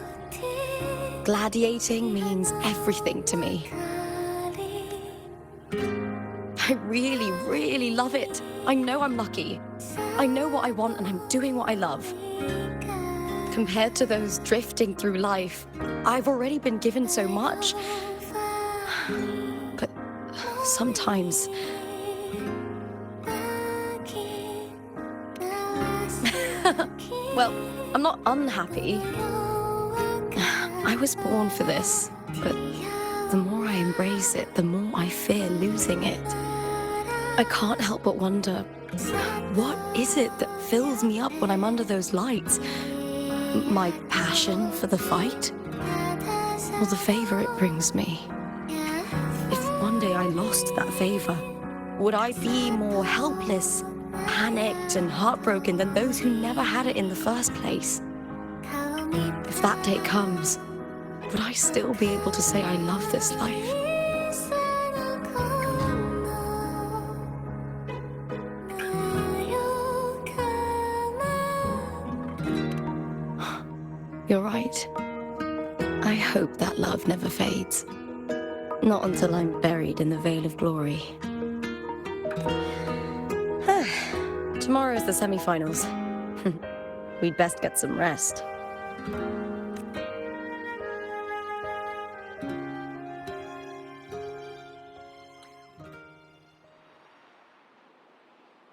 gladiating means everything to me. I really, really love it. I know I'm lucky. I know what I want and I'm doing what I love. Compared to those drifting through life, I've already been given so much. But sometimes... Well, I'm not unhappy. I was born for this, but the more I embrace it, the more I fear losing it. I can't help but wonder, what is it that fills me up when I'm under those lights? My passion for the fight? Or the favor it brings me? If one day I lost that favor, would I be more helpless, panicked and heartbroken than those who never had it in the first place? If that day comes, would I still be able to say I love this life? You're right. I hope that love never fades. Not until I'm buried in the Veil of Glory. Tomorrow's the semi-finals. We'd best get some rest.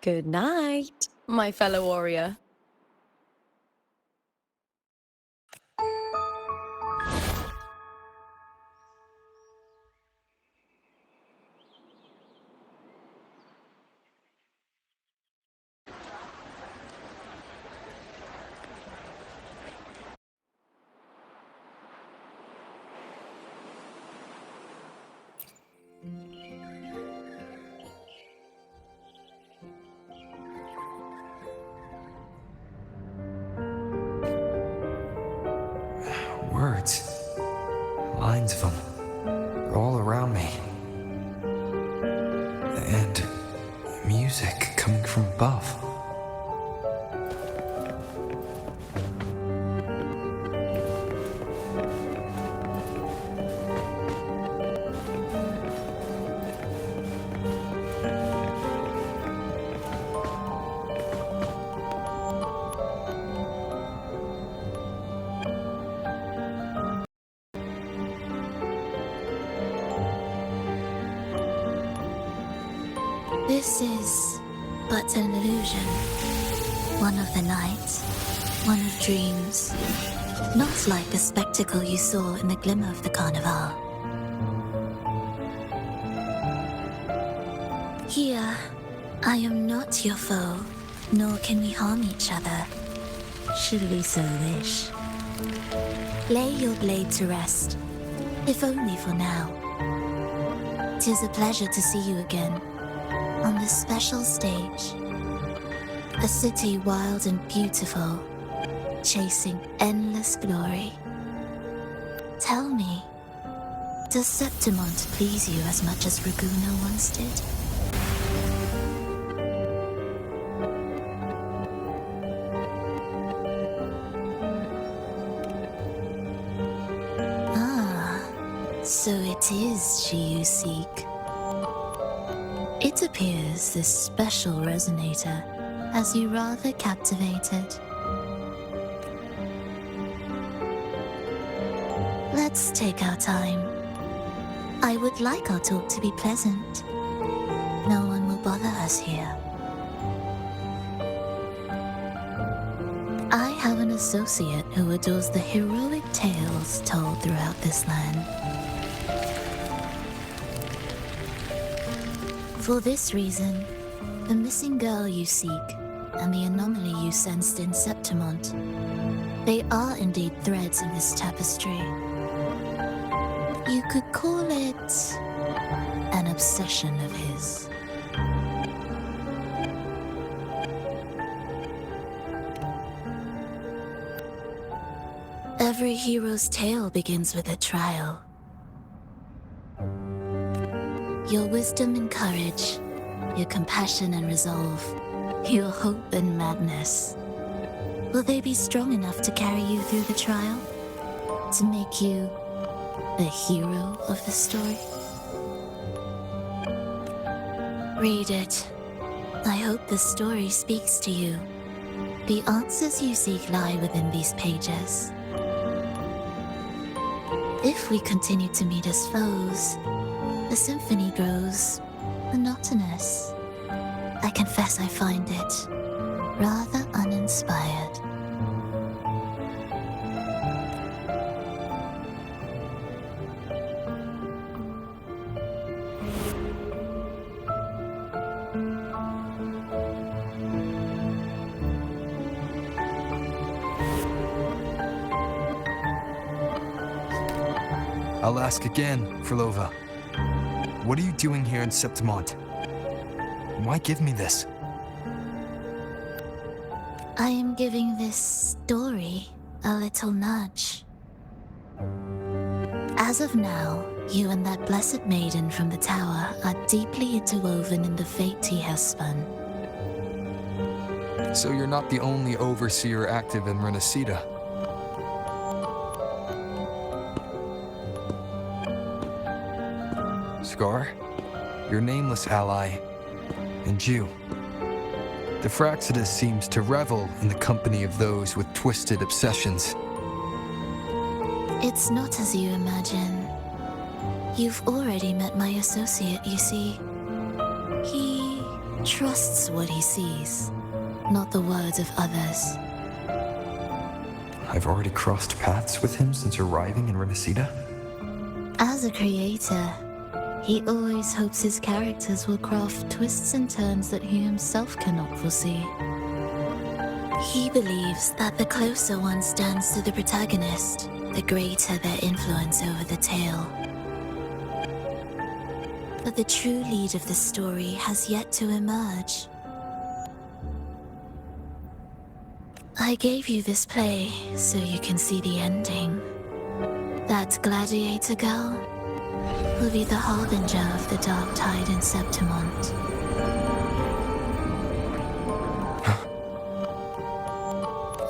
Good night, my fellow warrior. around me. And music coming from above. This is but an illusion. One of the nights, one of dreams. Not like the spectacle you saw in the glimmer of the carnival. Here, I am not your foe, nor can we harm each other, should we so wish. Lay your blade to rest, if only for now. 'Tis a pleasure to see you again, on this special stage. A city wild and beautiful, chasing endless glory. Tell me, does Septimont please you as much as Raguna once did? Ah, so it is she you seek. It appears this special resonator has you rather captivated. Let's take our time. I would like our talk to be pleasant. No one will bother us here. I have an associate who adores the heroic tales told throughout this land. For this reason, the missing girl you seek and the anomaly you sensed in Septimont, they are indeed threads in this tapestry. You could call it an obsession of his. Every hero's tale begins with a trial. Your wisdom and courage, your compassion and resolve, your hope and madness. Will they be strong enough to carry you through the trial? To make you the hero of the story? Read it. I hope the story speaks to you. The answers you seek lie within these pages. If we continue to meet as foes, the symphony grows monotonous. I confess I find it rather uninspired. I'll ask again, Frolova. What are you doing here in Septimont? Why give me this? I am giving this story a little nudge. As of now, you and that blessed maiden from the tower are deeply interwoven in the fate he has spun. So you're not the only overseer active in Rinascita. Scar, your nameless ally, and you. The Fraxidus seems to revel in the company of those with twisted obsessions. It's not as you imagine. You've already met my associate, you see. He trusts what he sees, not the words of others. I've already crossed paths with him since arriving in Rinascita. As a creator, he always hopes his characters will craft twists and turns that he himself cannot foresee. He believes that the closer one stands to the protagonist, the greater their influence over the tale. But the true lead of the story has yet to emerge. I gave you this play so you can see the ending. That gladiator girl? will be the harbinger of the dark tide in Septimont.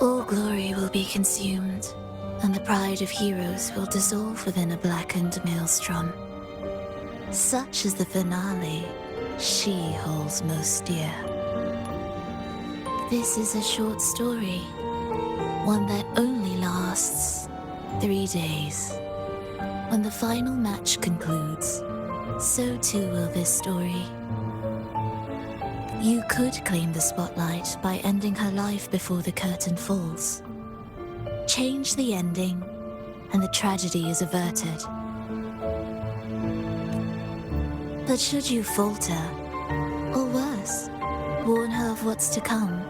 All glory will be consumed, and the pride of heroes will dissolve within a blackened maelstrom. Such is the finale she holds most dear. This is a short story, one that only lasts 3 days. When the final match concludes, so too will this story. You could claim the spotlight by ending her life before the curtain falls. Change the ending, and the tragedy is averted. But should you falter, or worse, warn her of what's to come,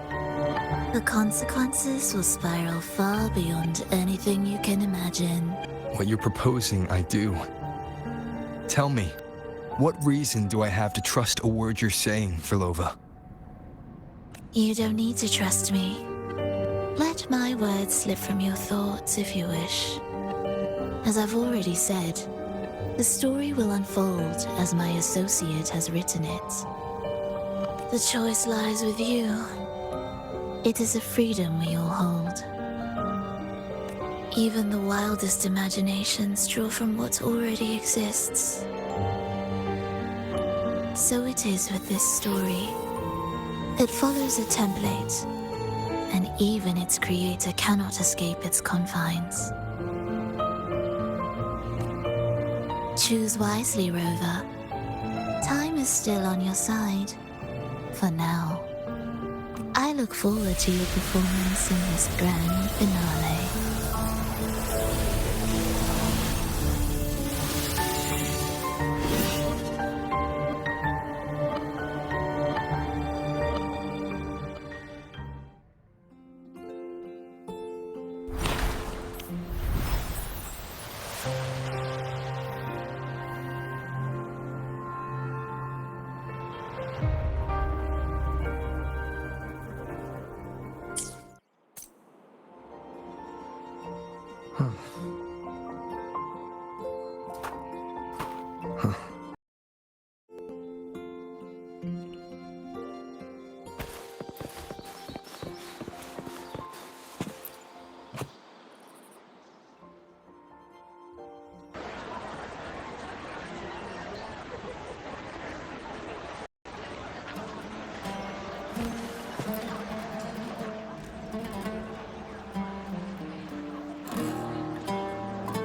the consequences will spiral far beyond anything you can imagine. What you're proposing, I do. Tell me, what reason do I have to trust a word you're saying, Filova? You don't need to trust me. Let my words slip from your thoughts if you wish. As I've already said, the story will unfold as my associate has written it. The choice lies with you. It is a freedom we all hold. Even the wildest imaginations draw from what already exists. So it is with this story. It follows a template, and even its creator cannot escape its confines. Choose wisely, Rover. Time is still on your side. For now. I look forward to your performance in this grand finale.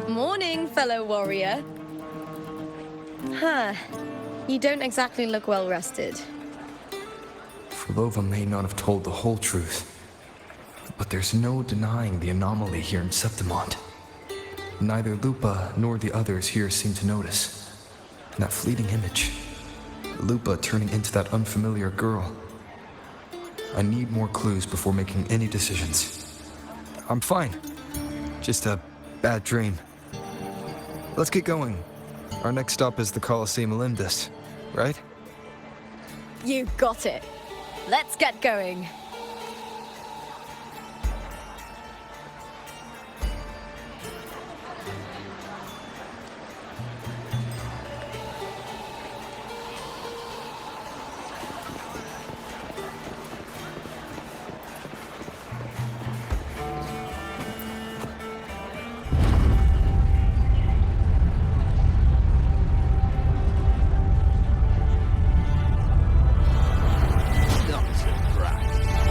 Morning, fellow warrior. Huh. You don't exactly look well rested. Filova may not have told the whole truth, but there's no denying the anomaly here in Septimont. Neither Lupa nor the others here seem to notice. That fleeting image, Lupa turning into that unfamiliar girl. I need more clues before making any decisions. I'm fine. Just a bad dream. Let's get going. Our next stop is the Colosseum Olympus, right? You got it. Let's get going. Not so bright.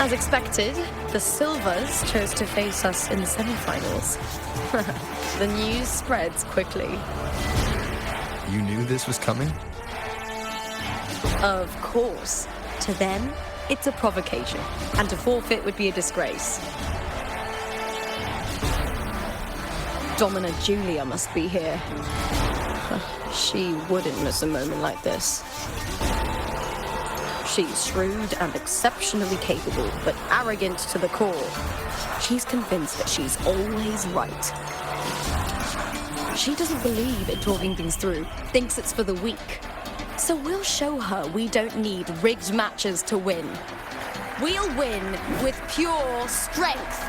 As expected, the Silvers chose to face us in the semi-finals. The news spreads quickly. You knew this was coming? Of course. To them, it's a provocation, and to forfeit would be a disgrace. Domina Julia must be here. She wouldn't miss a moment like this. She's shrewd and exceptionally capable, but arrogant to the core. She's convinced that she's always right. She doesn't believe in talking things through, thinks it's for the weak. So we'll show her we don't need rigged matches to win. We'll win with pure strength.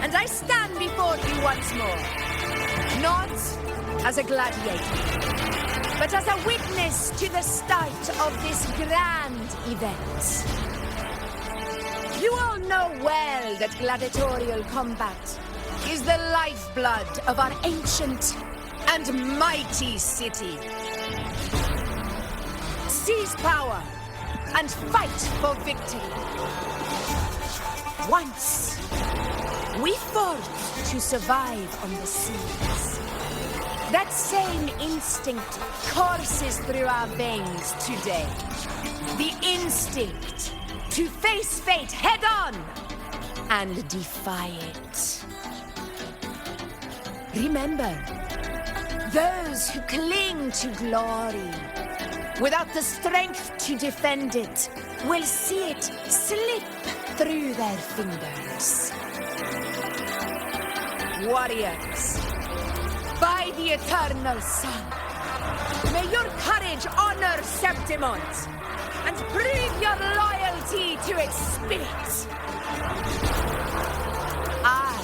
And I stand before you once more, not as a gladiator, but as a witness to the start of this grand event. You all know well that gladiatorial combat is the lifeblood of our ancient and mighty city. Seize power and fight for victory. Once, we fought to survive on the seas. That same instinct courses through our veins today. The instinct to face fate head on and defy it. Remember, those who cling to glory without the strength to defend it will see it slip through their fingers. Warriors, by the eternal sun, may your courage honor Septimont and prove your loyalty to its spirit. I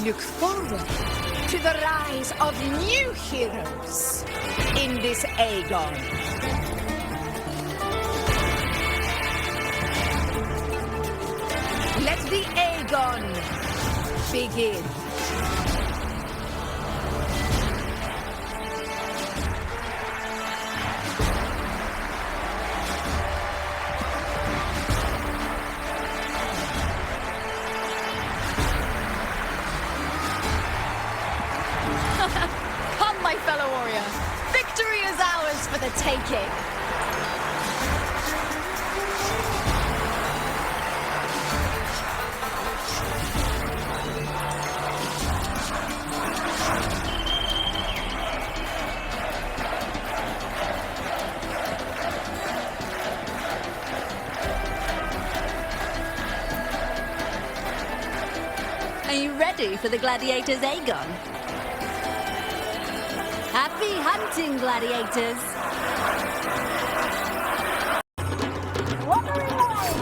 look forward to the rise of new heroes in this Aegon. Let the Aegon begin. Come, my fellow warrior. Victory is ours for the taking. Are you ready for the gladiators, Aegon? Happy hunting, gladiators! Wuthering Waves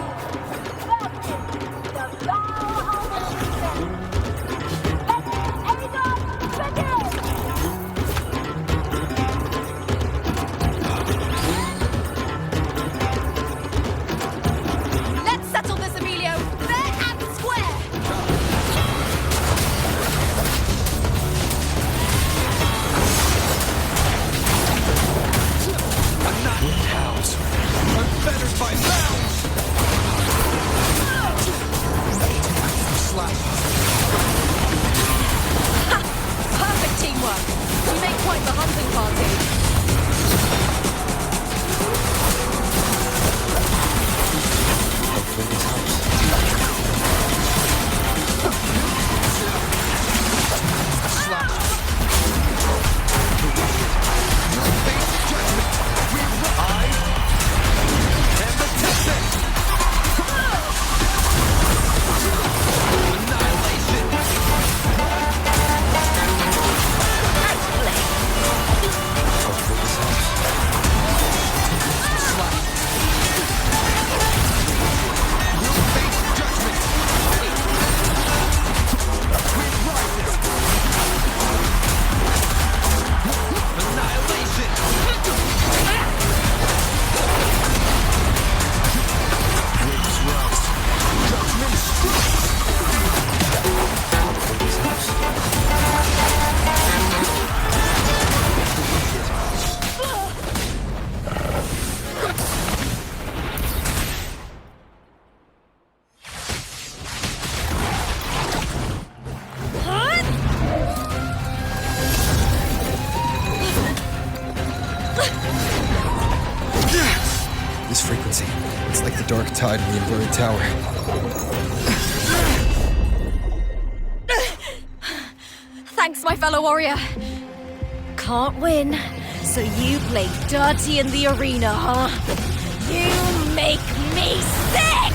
versus the Valhalla Kingdom. Let Aegon begin! Let's settle this, Emilio, fair and square! Enough! this frequency. It's like the dark tide in the inverted tower. Thanks, my fellow warrior. Can't win, so you play dirty in the arena, huh? You make me sick!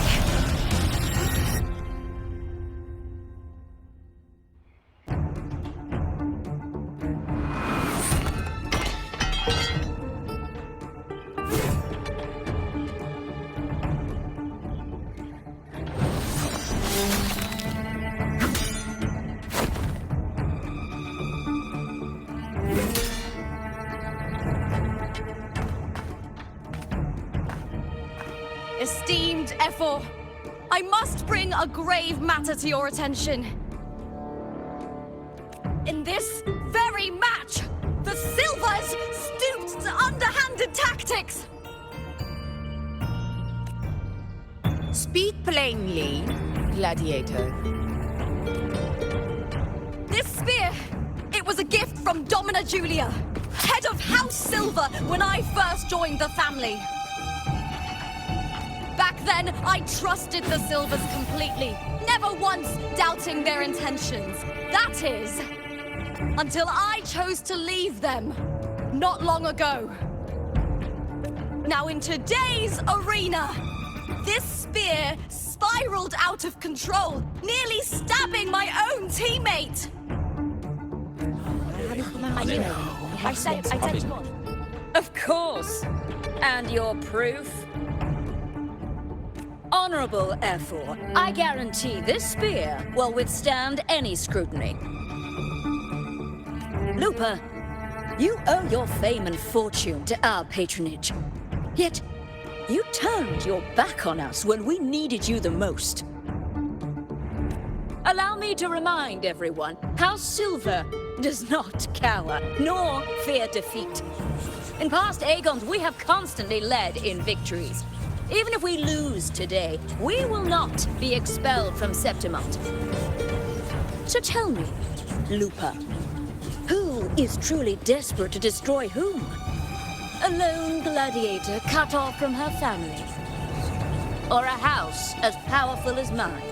Esteemed Ephor, I must bring a grave matter to your attention. In this very match, the Silvers stooped to underhanded tactics. Speak plainly, Gladiator. This spear, it was a gift from Domina Julia, head of House Silver, when I first joined the family. Back then, I trusted the Silvers completely, never once doubting their intentions. That is, until I chose to leave them, not long ago. Now in today's arena, this spear spiraled out of control, nearly stabbing my own teammate. I said more. Of course. And your proof? Honorable Ephor, I guarantee this spear will withstand any scrutiny. Lupa, you owe your fame and fortune to our patronage. Yet, you turned your back on us when we needed you the most. Allow me to remind everyone, House Silver does not cower, nor fear defeat. In past Aegons, we have constantly led in victories. Even if we lose today, we will not be expelled from Septimont. So tell me, Lupa, who is truly desperate to destroy whom? A lone gladiator cut off from her family? Or a house as powerful as mine?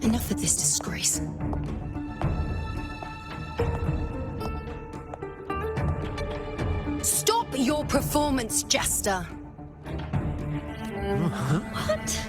Enough of this disgrace. Stop your performance, Jester. What?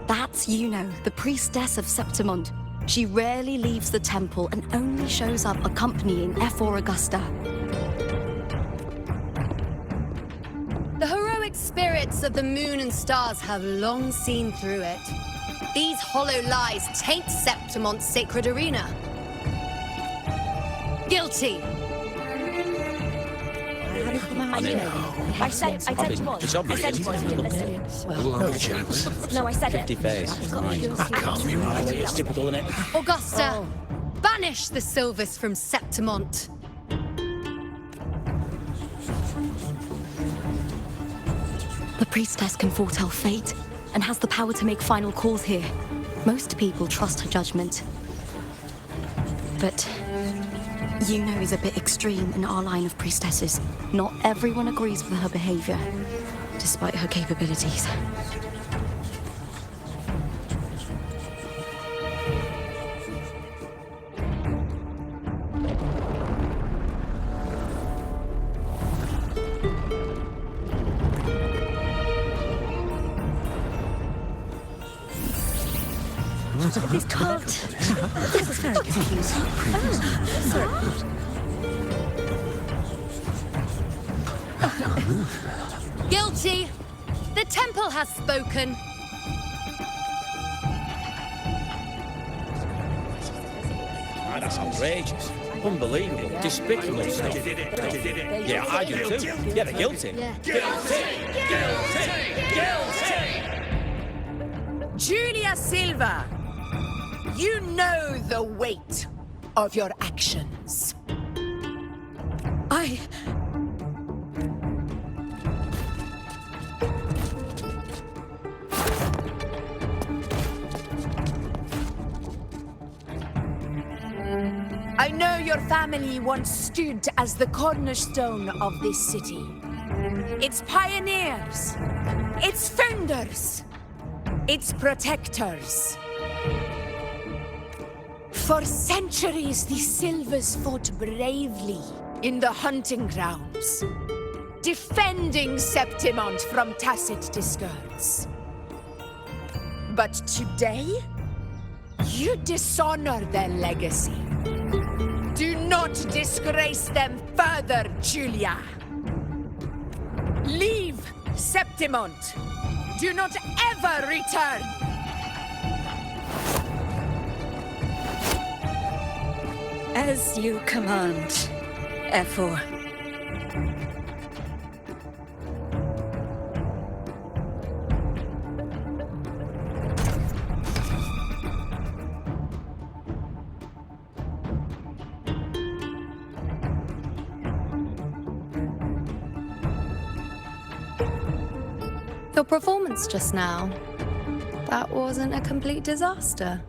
That's Yuno, the priestess of Septimont. She rarely leaves the temple and only shows up accompanying Ephor Augusta. The heroic spirits of the moon and stars have long seen through it. These hollow lies taint Septimont's sacred arena. Guilty. I said more. It's obvious. I said more. No chance. No, I said it. 50 face. That can't be right. It's typical, isn't it? Augusta, banish the Silvers from Septimont. The priestess can foretell fate and has the power to make final calls here. Most people trust her judgment. But Yuno is a bit extreme in our line of priestesses. Not everyone agrees with her behavior, despite her capabilities. This can't. This is very confusing. Guilty. The temple has spoken. that's outrageous. Unbelievable. Despicable stuff. Yeah, I do too. Yeah, they're guilty. Julia Silva, you know the weight of your actions. I know your family once stood as the cornerstone of this city. Its pioneers, its founders, its protectors. For centuries, the Silvers fought bravely in the hunting grounds, defending Septimont from Tacit discords. But today, you dishonor their legacy. Do not disgrace them further, Julia. Leave Septimont. Do not ever return. As you command, F4. Your performance just now, that wasn't a complete disaster.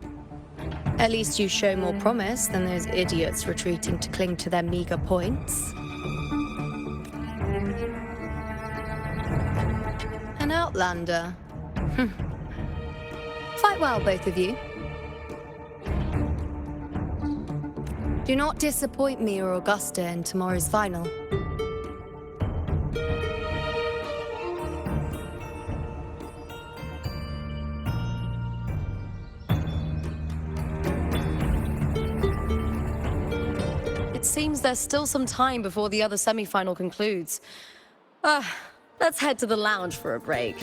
At least you show more promise than those idiots retreating to cling to their meager points. An outlander. Fight well, both of you. Do not disappoint me or Augusta in tomorrow's final. Seems there's still some time before the other semi-final concludes. Let's head to the lounge for a break.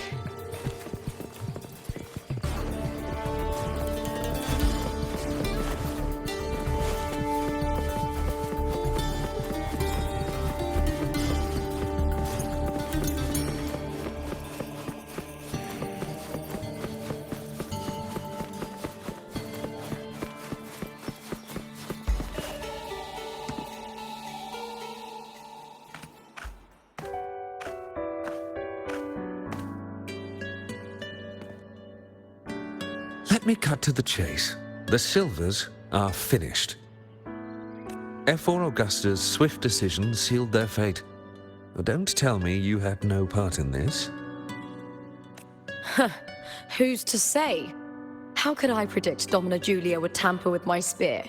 Let me cut to the chase. The Silvers are finished. F4 Augusta's swift decision sealed their fate. Don't tell me you had no part in this. Who's to say? How could I predict Domina Julia would tamper with my spear?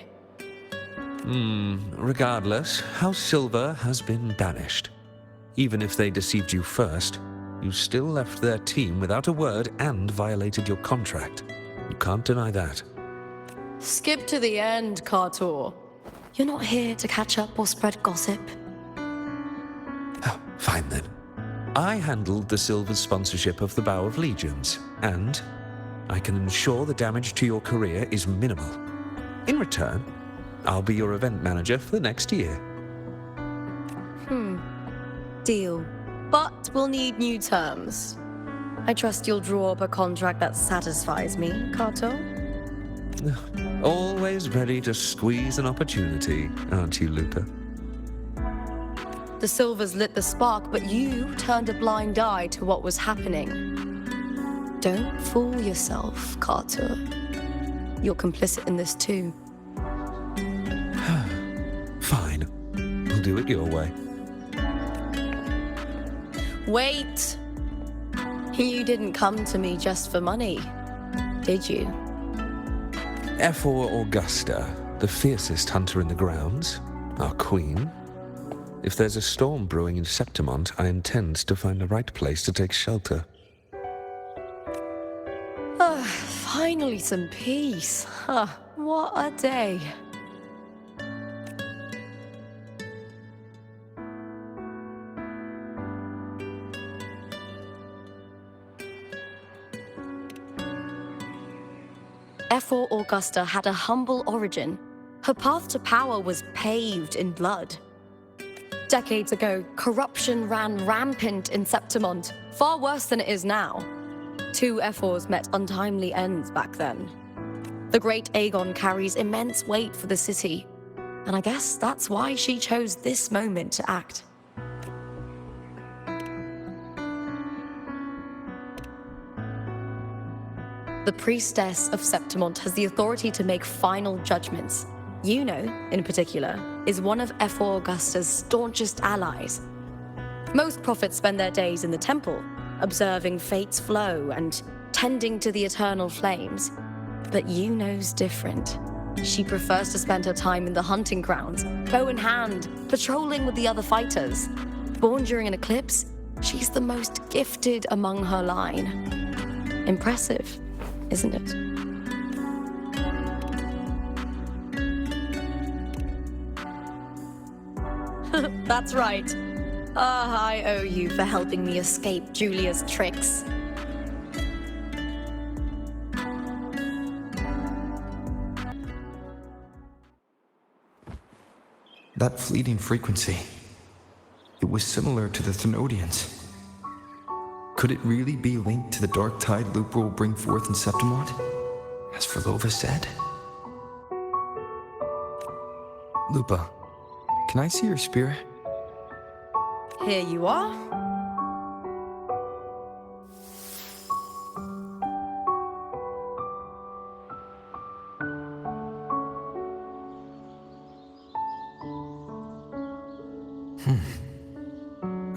Regardless, House Silver has been banished. Even if they deceived you first, you still left their team without a word and violated your contract. You can't deny that. Skip to the end, Cartor. You're not here to catch up or spread gossip. Fine then. I handled the Silver's sponsorship of the Bow of Legions, and I can ensure the damage to your career is minimal. In return, I'll be your event manager for the next year. Deal. But we'll need new terms. I trust you'll draw up a contract that satisfies me, Kato. Always ready to squeeze an opportunity, aren't you, Lupa? The Silvers lit the spark, but you turned a blind eye to what was happening. Don't fool yourself, Kato. You're complicit in this too. Fine. We'll do it your way. Wait! You didn't come to me just for money, did you? F4 Augusta, the fiercest hunter in the grounds, our queen. If there's a storm brewing in Septimont, I intend to find the right place to take shelter. Finally some peace. What a day. F4 Augusta had a humble origin, Her path to power was paved in blood. Decades ago, corruption ran rampant in Septimont, far worse than it is now. 2 Ephors met untimely ends back then. The great Aegon carries immense weight for the city, and I guess that's why she chose this moment to act. The priestess of Septimont has the authority to make final judgments. Yuno, in particular, is one of Ephor Augusta's staunchest allies. Most prophets spend their days in the temple, observing fate's flow and tending to the eternal flames. But Yuno's different. She prefers to spend her time in the hunting grounds, bow in hand, patrolling with the other fighters. Born during an eclipse, she's the most gifted among her line. Impressive, isn't it? That's right. I owe you for helping me escape Julia's tricks. That fleeting frequency, it was similar to the Thenodians. Could it really be linked to the dark tide Lupa will bring forth in Septimont, as Verlova said? Lupa, can I see your spear? Here you are.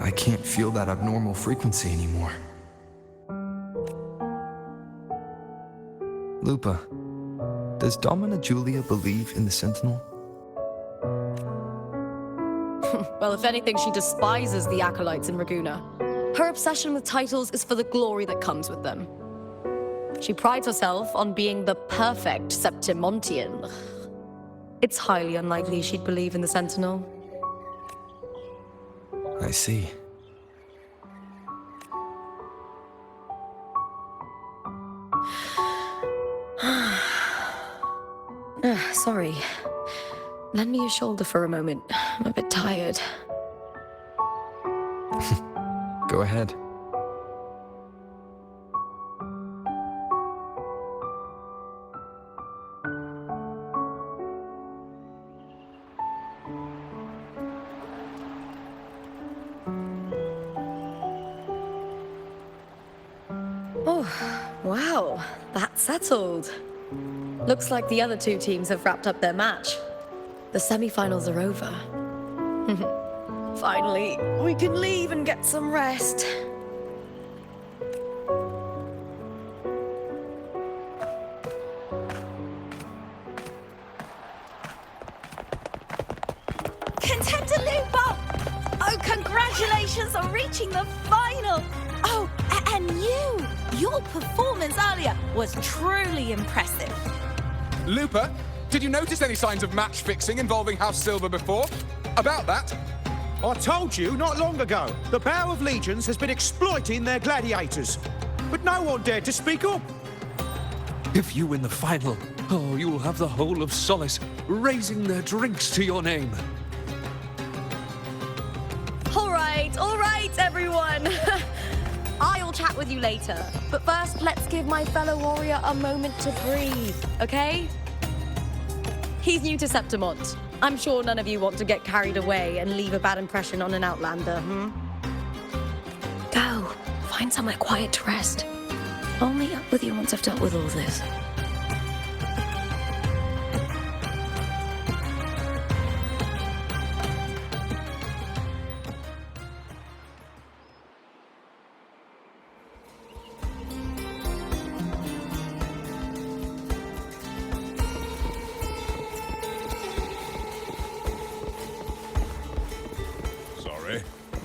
I can't feel that abnormal frequency anymore. Lupa, does Domina Julia believe in the Sentinel? Well, if anything, she despises the acolytes in Raguna. Her obsession with titles is for the glory that comes with them. She prides herself on being the perfect Septimontian. It's highly unlikely she'd believe in the Sentinel. I see. Sorry. Lend me your shoulder for a moment. I'm a bit tired. Go ahead. Oh, wow. That's settled. Looks like the other 2 teams have wrapped up their match. The semi-finals are over. Finally, we can leave and get some rest. Contender Lupa! Oh, congratulations on reaching the final! Oh, and your performance earlier was truly impressive. Lupa, did you notice any signs of match fixing involving House Silver before? About that? I told you not long ago, the Bow of Legions has been exploiting their gladiators. But no one dared to speak up. If you win the final, oh, you will have the whole of Solace raising their drinks to your name. All right, everyone. I'll chat with you later. But first, let's give my fellow warrior a moment to breathe, okay? He's new to Septimont. I'm sure none of you want to get carried away and leave a bad impression on an outlander, Go. Find somewhere quiet to rest. I'll meet up with you once I've dealt with all this.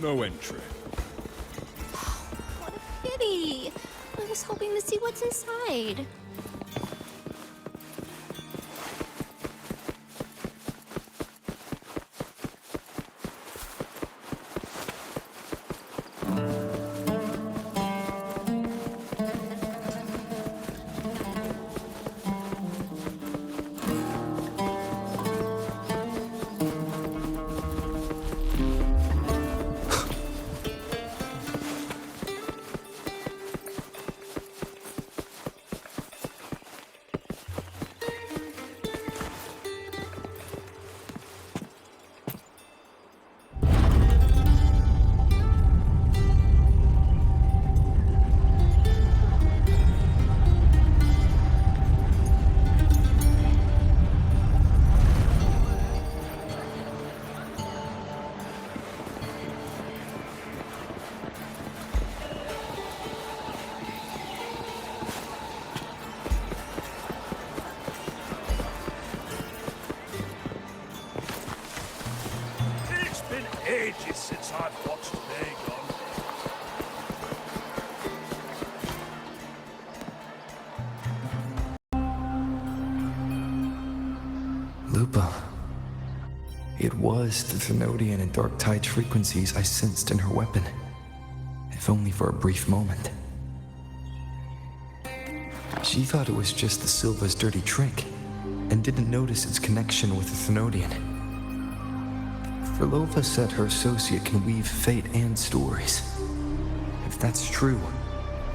No entry. What a pity. I was hoping to see what's inside. Lupa. It was the Thenodian and Dark Tide frequencies I sensed in her weapon, if only for a brief moment. She thought it was just the Silva's dirty trick, and didn't notice its connection with the Thenodian. Frolova said her associate can weave fate and stories. If that's true,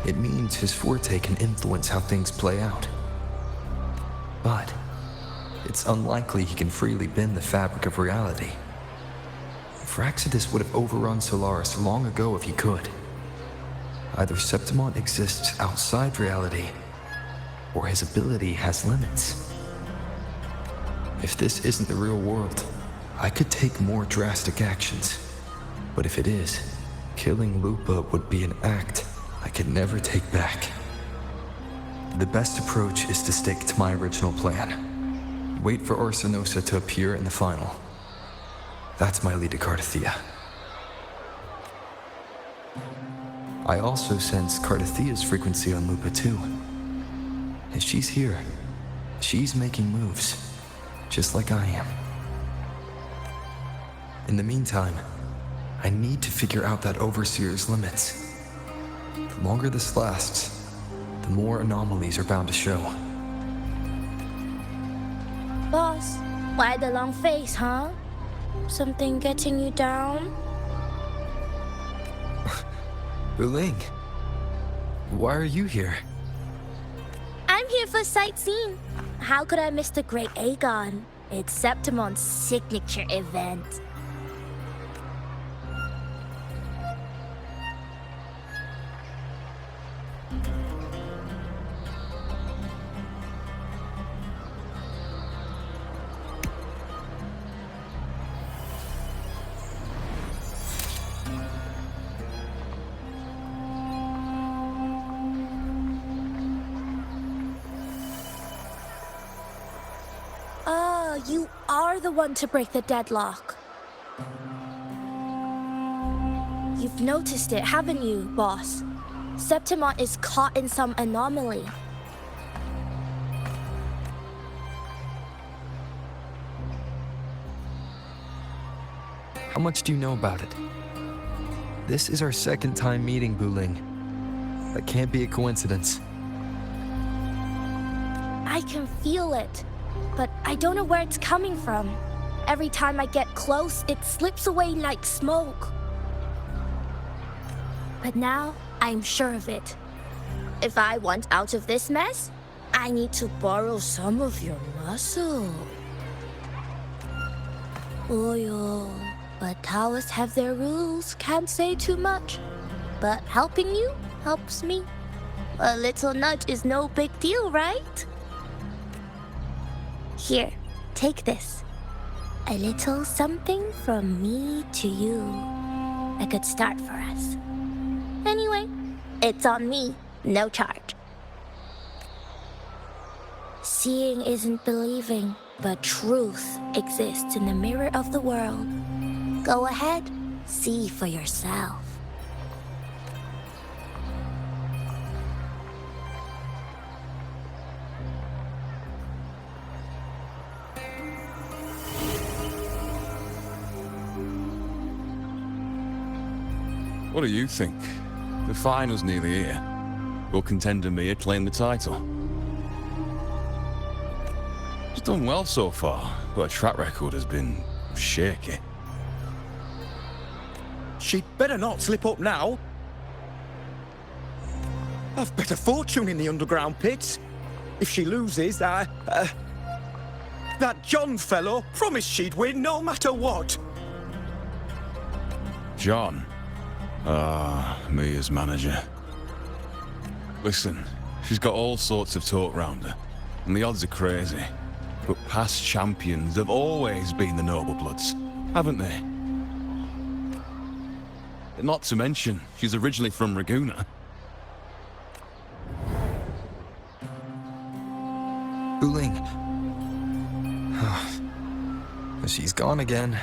it means his forte can influence how things play out. But it's unlikely he can freely bend the fabric of reality. Fraxidus would have overrun Solaris long ago if he could. Either Septimont exists outside reality, or his ability has limits. If this isn't the real world, I could take more drastic actions. But if it is, killing Lupa would be an act I could never take back. The best approach is to stick to my original plan. Wait for Arsenosa to appear in the final. That's my lead to Cardathea. I also sense Cardathea's frequency on Lupa too. If she's here, she's making moves, just like I am. In the meantime, I need to figure out that Overseer's limits. The longer this lasts, the more anomalies are bound to show. Boss, why the long face, huh? Something getting you down? Buling, why are you here? I'm here for sightseeing. How could I miss the Great Aegon? It's Septimon's signature event. You are the one to break the deadlock. You've noticed it, haven't you, boss? Septimont is caught in some anomaly. How much do you know about it? This is our second time meeting, Buling. That can't be a coincidence. I can feel it, but I don't know where it's coming from. Every time I get close, it slips away like smoke. But now, I'm sure of it. If I want out of this mess, I need to borrow some of your muscle. Oil. But Taoists have their rules, can't say too much. But helping you helps me. A little nudge is no big deal, right? Here, take this. A little something from me to you. A good start for us. Anyway, it's on me, no charge. Seeing isn't believing, but truth exists in the mirror of the world. Go ahead, see for yourself. What do you think? The final's nearly here. Will contender Mia claim the title? She's done well so far, but her track record has been shaky. She'd better not slip up now. I've better fortune in the underground pits. If she loses, that John fellow promised she'd win no matter what. John? Mia's manager. Listen, she's got all sorts of talk round her, and the odds are crazy. But past champions have always been the noble bloods, haven't they? Not to mention, she's originally from Raguna. Buling. She's gone again.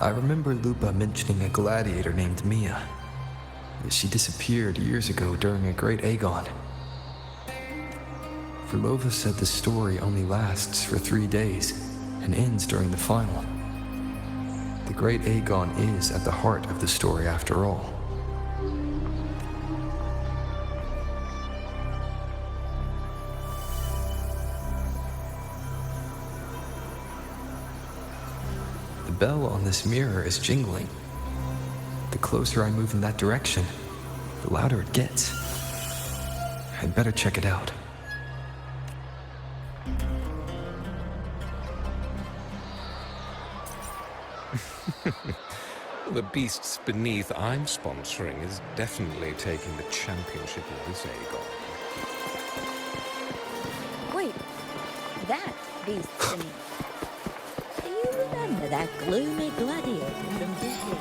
I remember Lupa mentioning a gladiator named Mia. She disappeared years ago during a great Aegon. Krylova said the story only lasts for 3 days and ends during the final. The great Aegon is at the heart of the story after all. The bell on this mirror is jingling. The closer I move in that direction, the louder it gets. I'd better check it out. The beasts beneath I'm sponsoring is definitely taking the championship of this Aegon. Wait, that beast beneath. Do you remember that gloomy gladiator from Disney?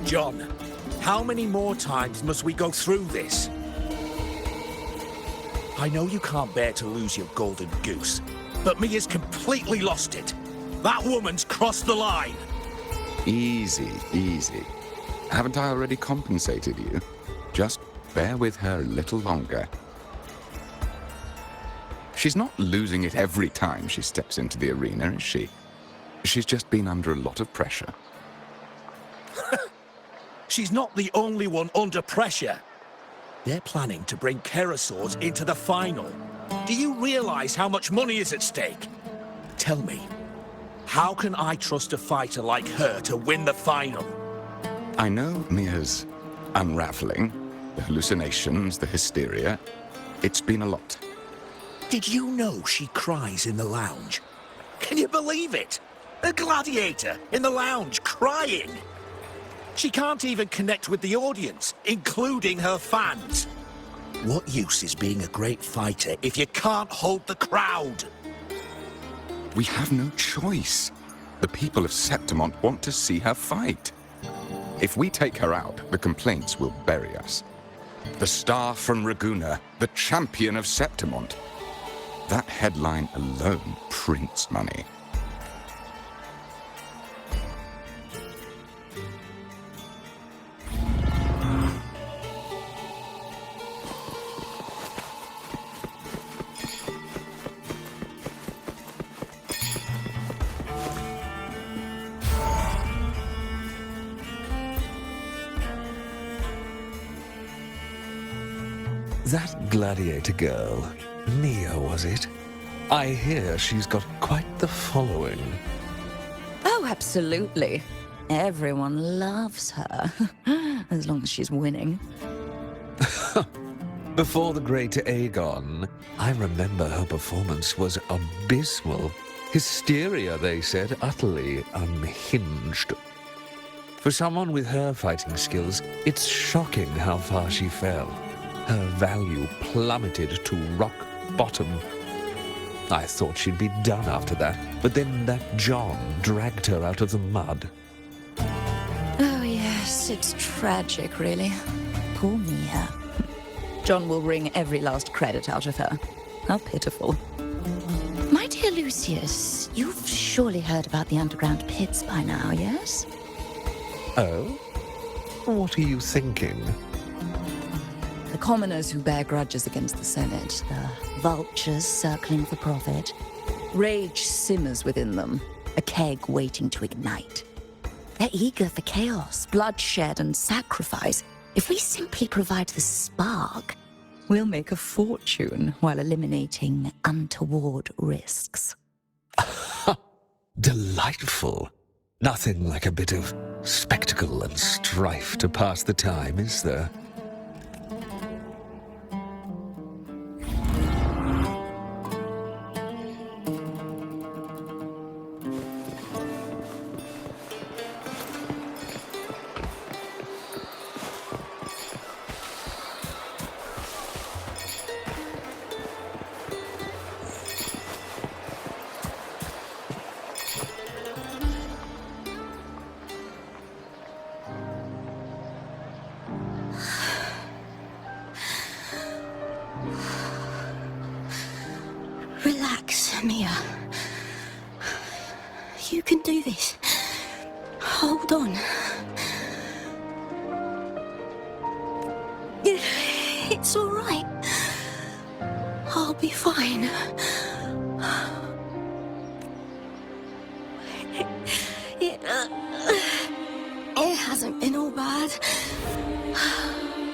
John, how many more times must we go through this? I know you can't bear to lose your golden goose, but Mia's completely lost it. That woman's crossed the line. Easy, easy. Haven't I already compensated you? Just bear with her a little longer. She's not losing it every time she steps into the arena, is she? She's just been under a lot of pressure. She's not the only one under pressure. They're planning to bring Kerasaurs into the final. Do you realize how much money is at stake? Tell me, how can I trust a fighter like her to win the final? I know Mia's unraveling, the hallucinations, the hysteria. It's been a lot. Did you know she cries in the lounge? Can you believe it? A gladiator in the lounge crying. She can't even connect with the audience, including her fans. What use is being a great fighter if you can't hold the crowd? We have no choice. The people of Septimont want to see her fight. If we take her out, the complaints will bury us. The star from Raguna, the champion of Septimont. That headline alone prints money. That gladiator girl, Mia, was it? I hear she's got quite the following. Oh, absolutely. Everyone loves her, as long as she's winning. Before the great Aegon, I remember her performance was abysmal. Hysteria, they said, utterly unhinged. For someone with her fighting skills, it's shocking how far she fell. Her value plummeted to rock bottom. I thought she'd be done after that, but then that John dragged her out of the mud. Oh, yes, it's tragic, really. Poor Mia. John will wring every last credit out of her. How pitiful. My dear Lucius, you've surely heard about the underground pits by now, yes? Oh? What are you thinking? The commoners who bear grudges against the Senate, the vultures circling for profit. Rage simmers within them, a keg waiting to ignite. They're eager for chaos, bloodshed, and sacrifice. If we simply provide the spark, we'll make a fortune while eliminating untoward risks. Delightful. Nothing like a bit of spectacle and strife to pass the time, is there? Mia. You can do this. Hold on. It's all right. I'll be fine. It hasn't been all bad.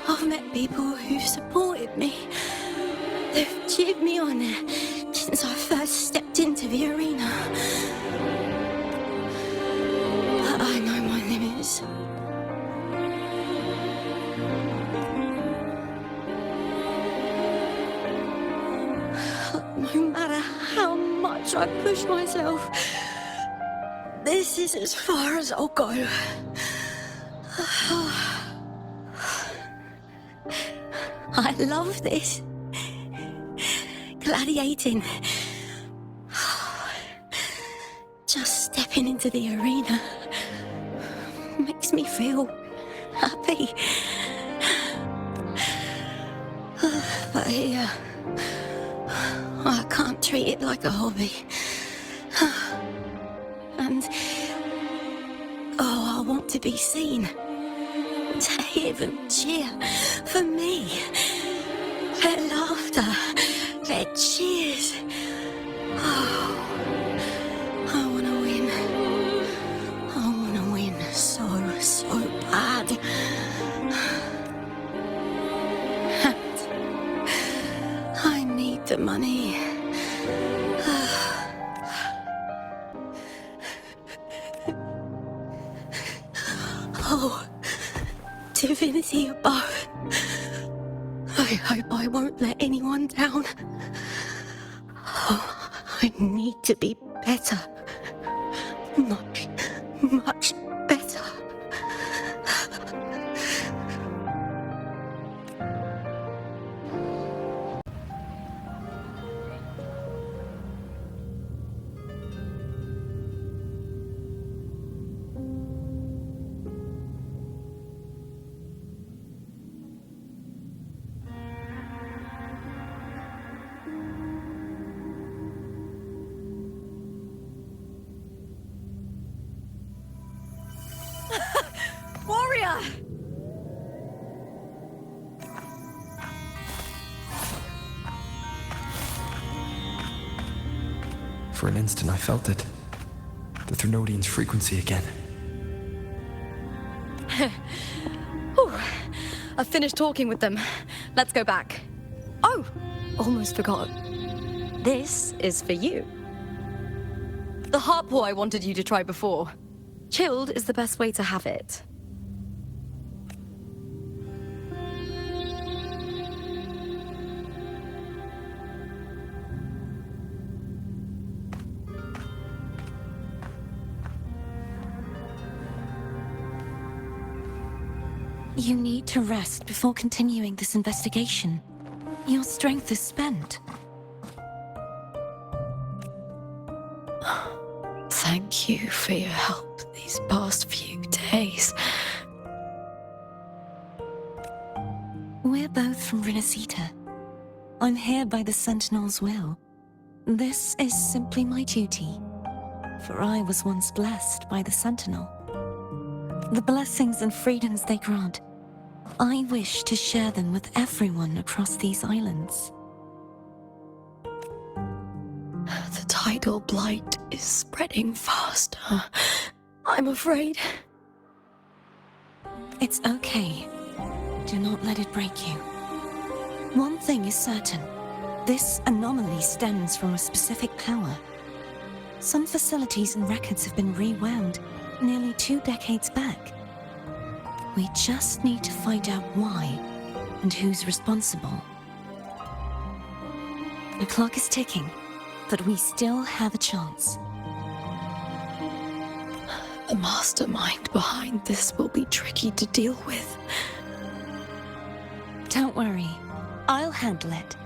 I've met people who've supported me. They've cheered me on since I first stepped into the arena. But I know my limits. No matter how much I push myself, this is as far as I'll go. I love this. Gladiating. Just stepping into the arena makes me feel happy. But here, I can't treat it like a hobby. And I want to be seen, to hear them cheer for me. Their laughter, their cheers. I want to win. I want to win so bad. And I need the money. Oh, divinity above. I hope I won't let anyone down. Oh, I need to be better. Much better. Warrior! For an instant, I felt it. The Thrunodian's frequency again. Whew. I've finished talking with them. Let's go back. Oh, almost forgot. This is for you. The heart pour I wanted you to try before. Chilled is the best way to have it. You need to rest before continuing this investigation. Your strength is spent. Thank you for your help these past few days. We're both from Rinascita. I'm here by the Sentinel's will. This is simply my duty, for I was once blessed by the Sentinel. The blessings and freedoms they grant, I wish to share them with everyone across these islands. The tidal blight is spreading faster. I'm afraid. It's okay. Do not let it break you. One thing is certain. This anomaly stems from a specific power. Some facilities and records have been rewound nearly 2 decades back. We just need to find out why and who's responsible. The clock is ticking, but we still have a chance. The mastermind behind this will be tricky to deal with. Don't worry, I'll handle it.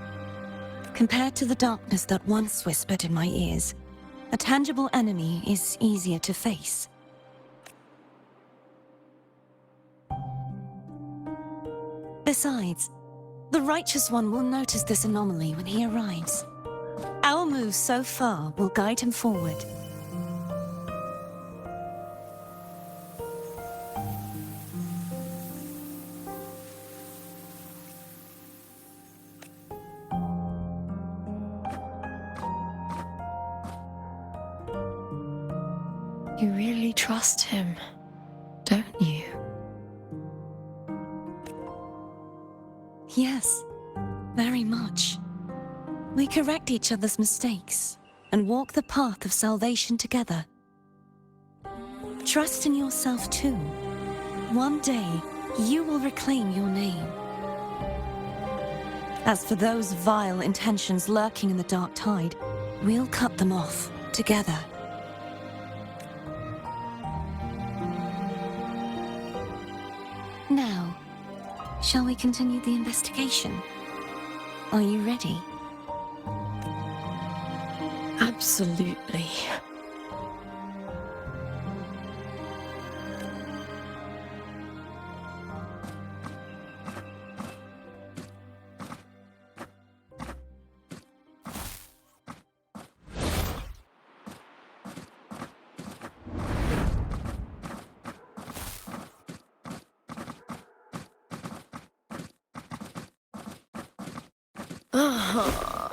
Compared to the darkness that once whispered in my ears, a tangible enemy is easier to face. Besides, the Righteous One will notice this anomaly when he arrives. Our moves so far will guide him forward. You really trust him, don't you? Yes, very much. We correct each other's mistakes and walk the path of salvation together. Trust in yourself too. One day, you will reclaim your name. As for those vile intentions lurking in the dark tide, we'll cut them off together. Now, shall we continue the investigation? Are you ready? Absolutely.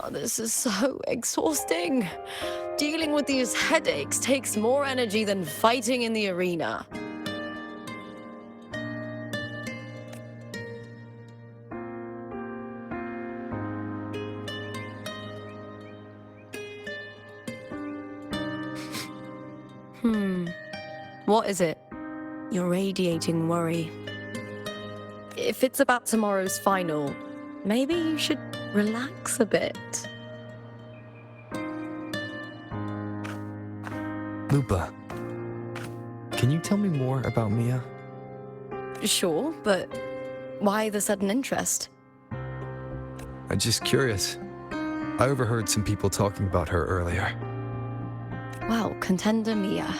This is so exhausting. Dealing with these headaches takes more energy than fighting in the arena. What is it? You're radiating worry. If it's about tomorrow's final, maybe you should relax a bit. Lupa, can you tell me more about Mia? Sure, but why the sudden interest? I'm just curious. I overheard some people talking about her earlier. Well, contender Mia.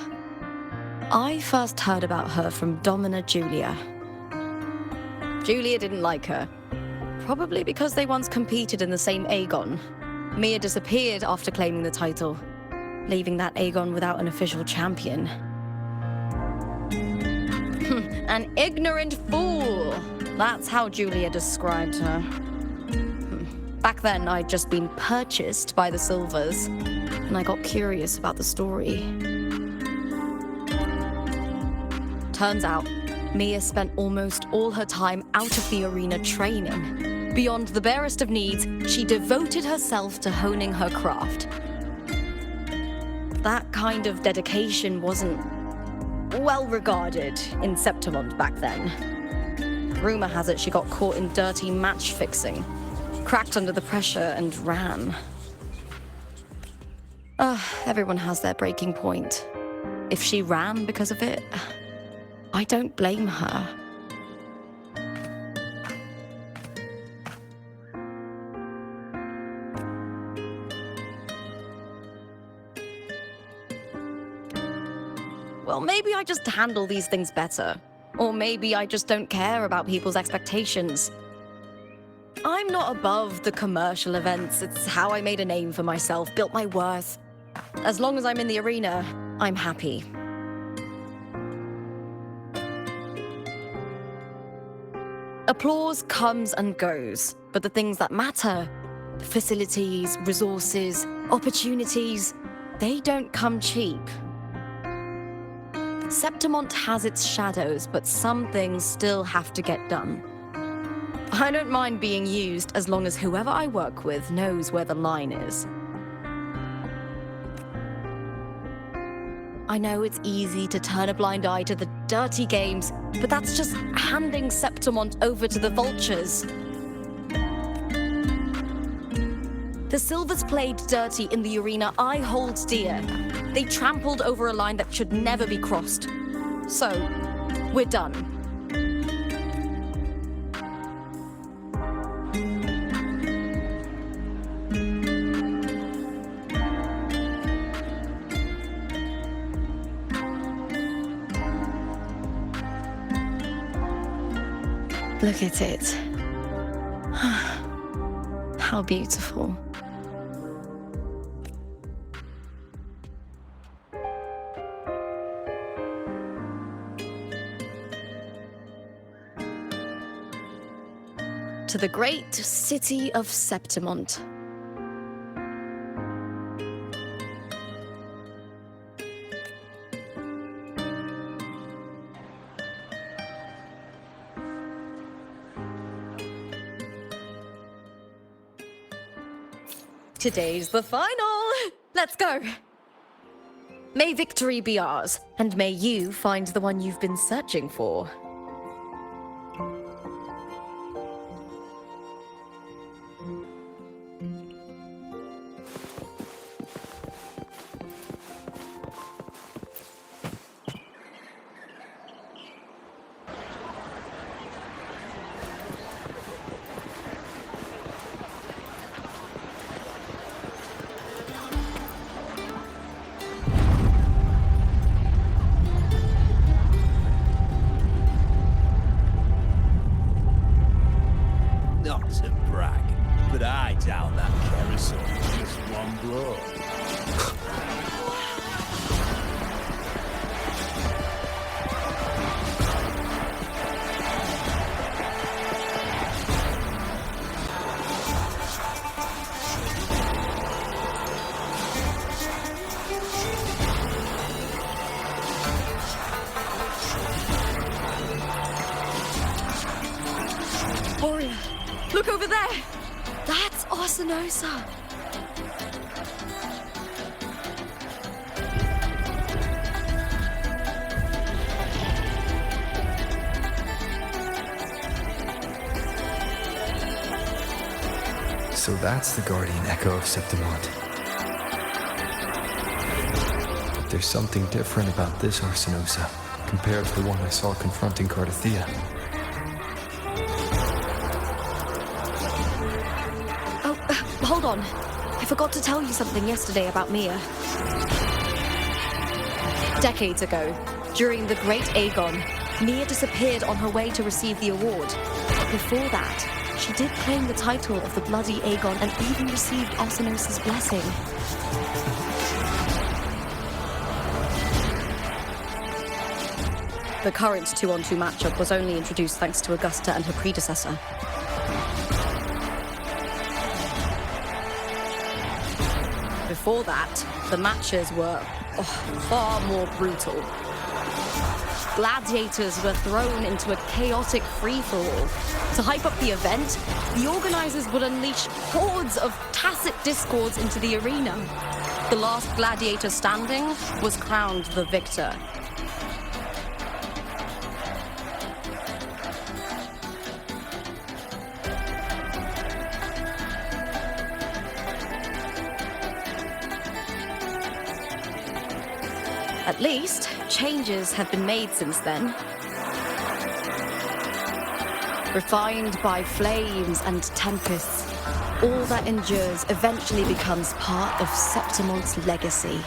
I first heard about her from Domina Julia. Julia didn't like her. Probably because they once competed in the same Aegon. Mia disappeared after claiming the title, leaving that Aegon without an official champion. An ignorant fool! That's how Julia described her. Back then, I'd just been purchased by the Silvers, and I got curious about the story. Turns out, Mia spent almost all her time out of the arena training. Beyond the barest of needs, she devoted herself to honing her craft. That kind of dedication wasn't well regarded in Septimont back then. Rumor has it she got caught in dirty match fixing, cracked under the pressure and ran. Everyone has their breaking point. If she ran because of it, I don't blame her. Well, maybe I just handle these things better. Or maybe I just don't care about people's expectations. I'm not above the commercial events. It's how I made a name for myself, built my worth. As long as I'm in the arena, I'm happy. Applause comes and goes, but the things that matter, facilities, resources, opportunities, they don't come cheap. Septimont has its shadows, but some things still have to get done. I don't mind being used as long as whoever I work with knows where the line is. I know it's easy to turn a blind eye to the dirty games, but that's just handing Septimont over to the vultures. The Silvers played dirty in the arena I hold dear. They trampled over a line that should never be crossed. So, we're done. Look at it. How beautiful. to the great city of Septimont. Today's the final! Let's go! May victory be ours, and may you find the one you've been searching for. Not to brag, but I down that carousel with just one blow. Warrior, look over there! That's Arsinosa! So that's the guardian echo of Septimont. But there's something different about this Arsinosa compared to the one I saw confronting Cardathia. Hold on. I forgot to tell you something yesterday about Mia. Decades ago, during the Great Aegon, Mia disappeared on her way to receive the award. But before that, she did claim the title of the Bloody Aegon and even received Arsinosa's blessing. The current 2-on-2 matchup was only introduced thanks to Augusta and her predecessor. Before that, the matches were far more brutal. Gladiators were thrown into a chaotic free-for-all. To hype up the event, the organizers would unleash hordes of tacit discords into the arena. The last gladiator standing was crowned the victor. At least, changes have been made since then. Refined by flames and tempests, all that endures eventually becomes part of Septimont's legacy.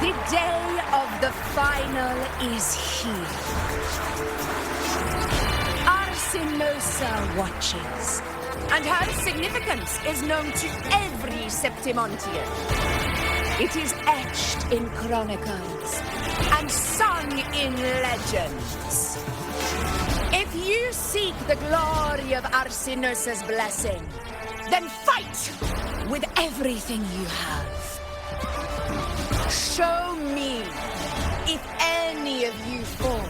The day of the final is here. Arsinosa watches, and her significance is known to every Septimontian. It is etched in chronicles and sung in legends. If you seek the glory of Arsinosa's blessing, then fight with everything you have. Show me if any of you four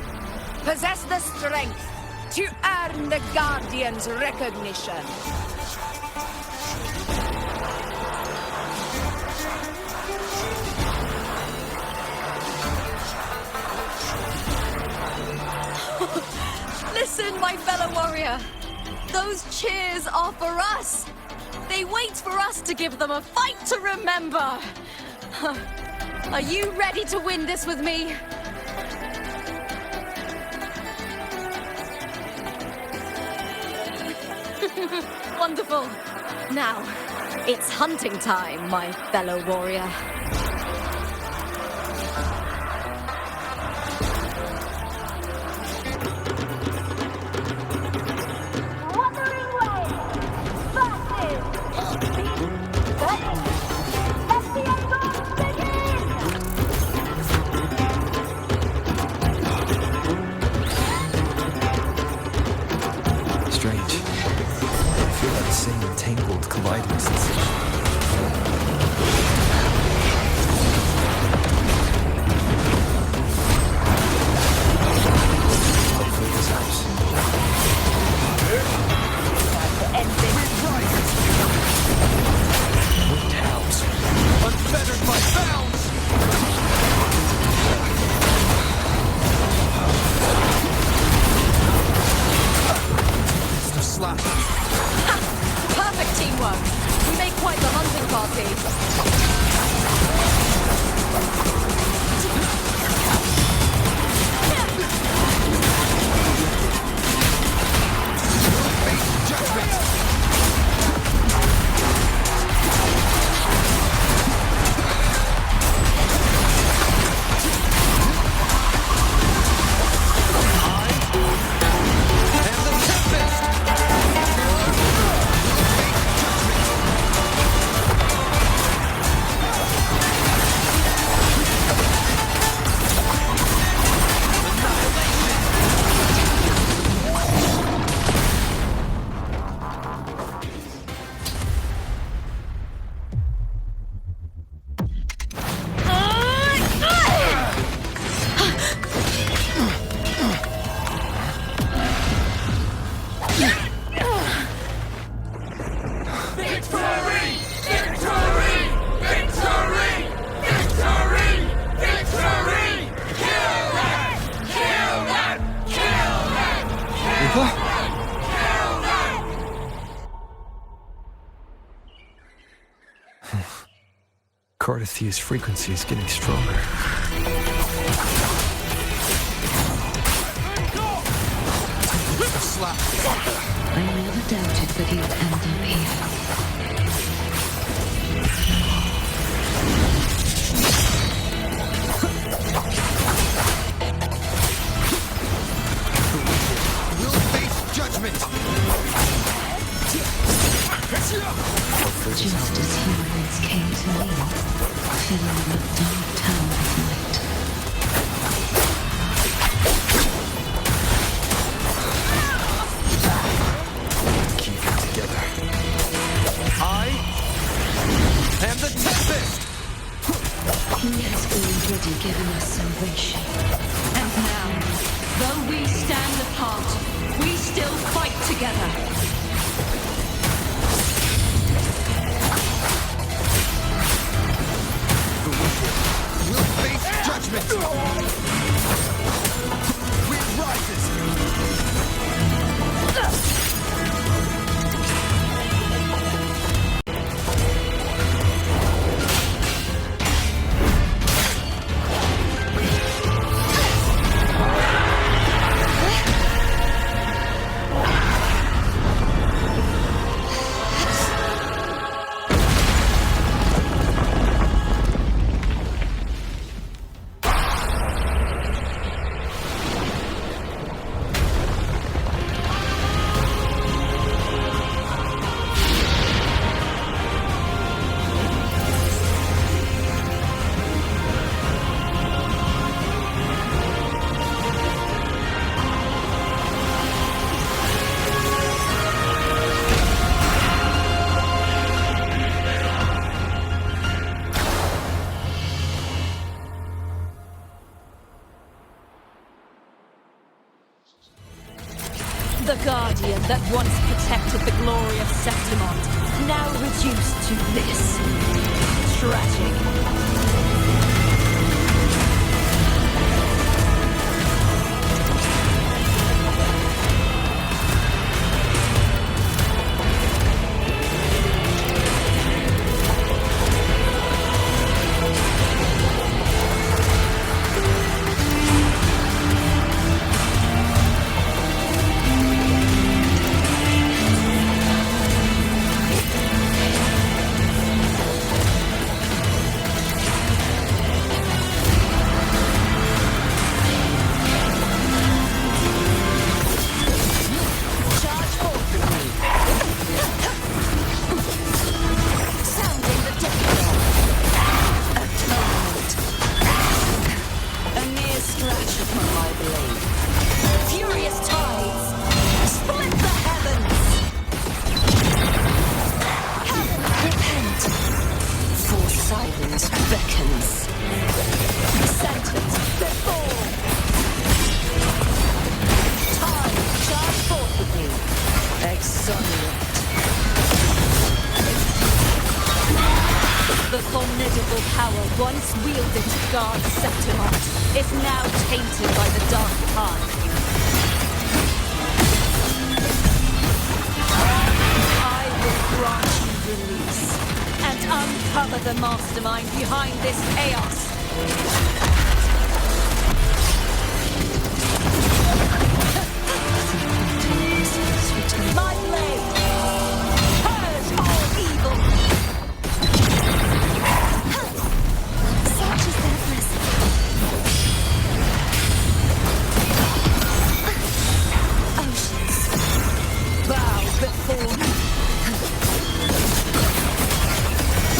possess the strength to earn the Guardian's recognition. Listen, my fellow warrior. Those cheers are for us. They wait for us to give them a fight to remember. Are you ready to win this with me? Wonderful. Now, it's hunting time, my fellow warrior. Wuthering Waves versus Let the Aegon begin! Cardithia's frequency is getting stronger. I never doubted that you'd end up here. We'll face judgment! Just as humans came to me, filling the dark town with light. Keep it together. I am the Tempest! He has already given us salvation. And now, though we stand apart, we still fight together. We'll face judgment! Wind rises! The Guardian that once protected the glory of Septimont, now reduced to this. Tragic. The formidable power once wielded to guard Septimont is now tainted by the dark tide. I will grant you release and uncover the mastermind behind this chaos. My blade! Purge all evil! Such is their blessing. Oceans, bow before me.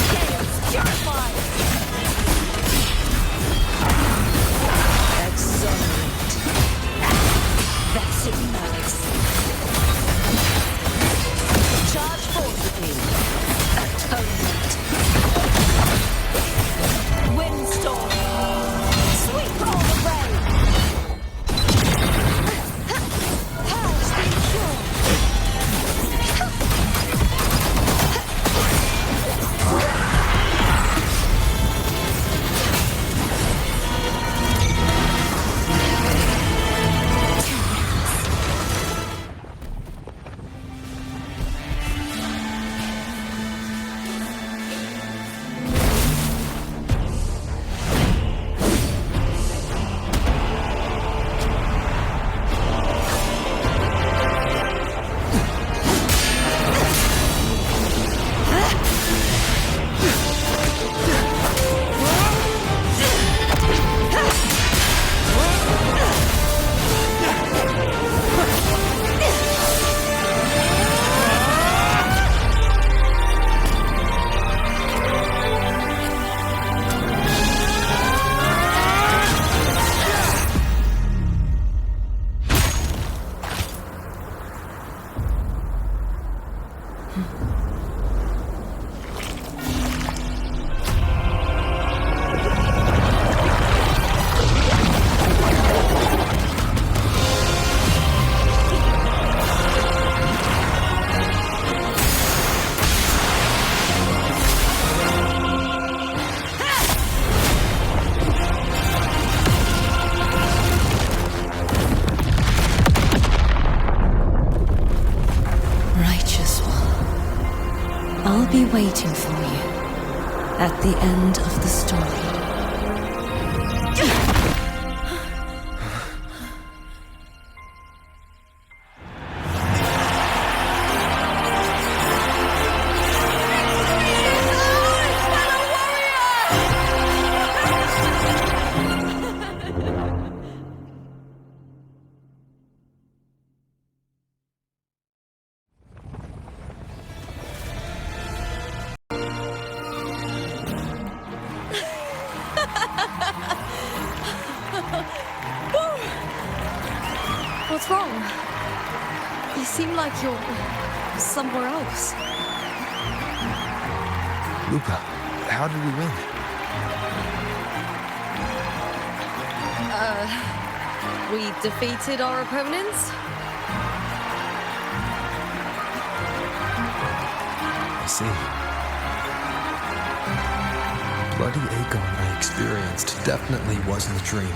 Chaos purified! Exonerate. That's it, Max. Charge forth with me. Atonement. Windstorm. Sweep all the rain. Purge the impure. I'll be waiting for you at the end of the story. What's wrong? You seem like you're somewhere else. Lupa, how did we win? We defeated our opponents? I see. Bloody Aegon I experienced definitely wasn't a dream.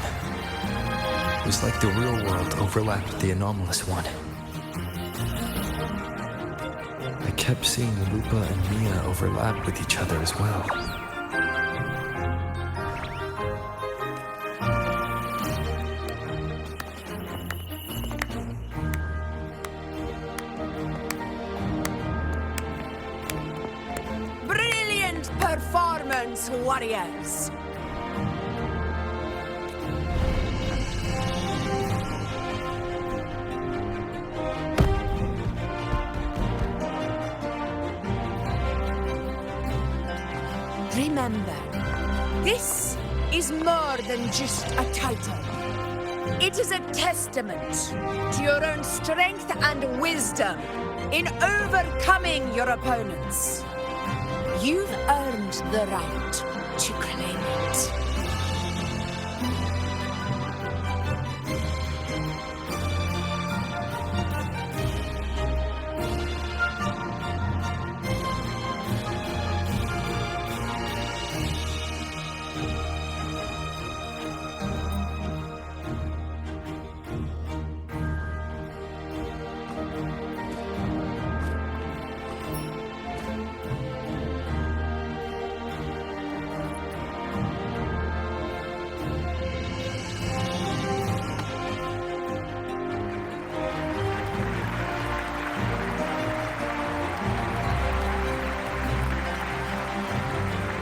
It was like the real world overlapped with the anomalous one. I kept seeing Lupa and Mia overlap with each other as well. Brilliant performance, warriors! Remember, this is more than just a title. It is a testament to your own strength and wisdom in overcoming your opponents. You've earned the right to claim it.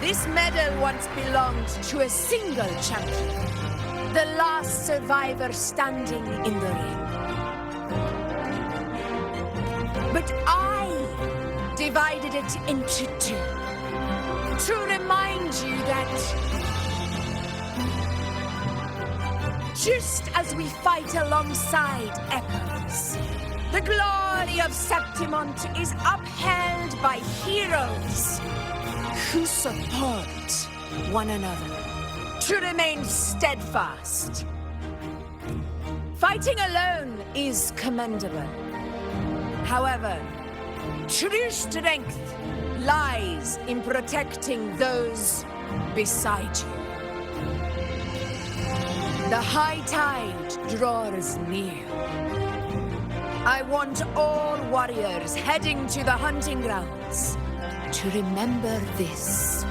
This medal once belonged to a single champion, the last survivor standing in the ring. But I divided it into two, to remind you that just as we fight alongside echoes, the glory of Septimont is upheld by heroes who support one another, to remain steadfast. Fighting alone is commendable. However, true strength lies in protecting those beside you. The high tide draws near. I want all warriors heading to the hunting grounds to remember this.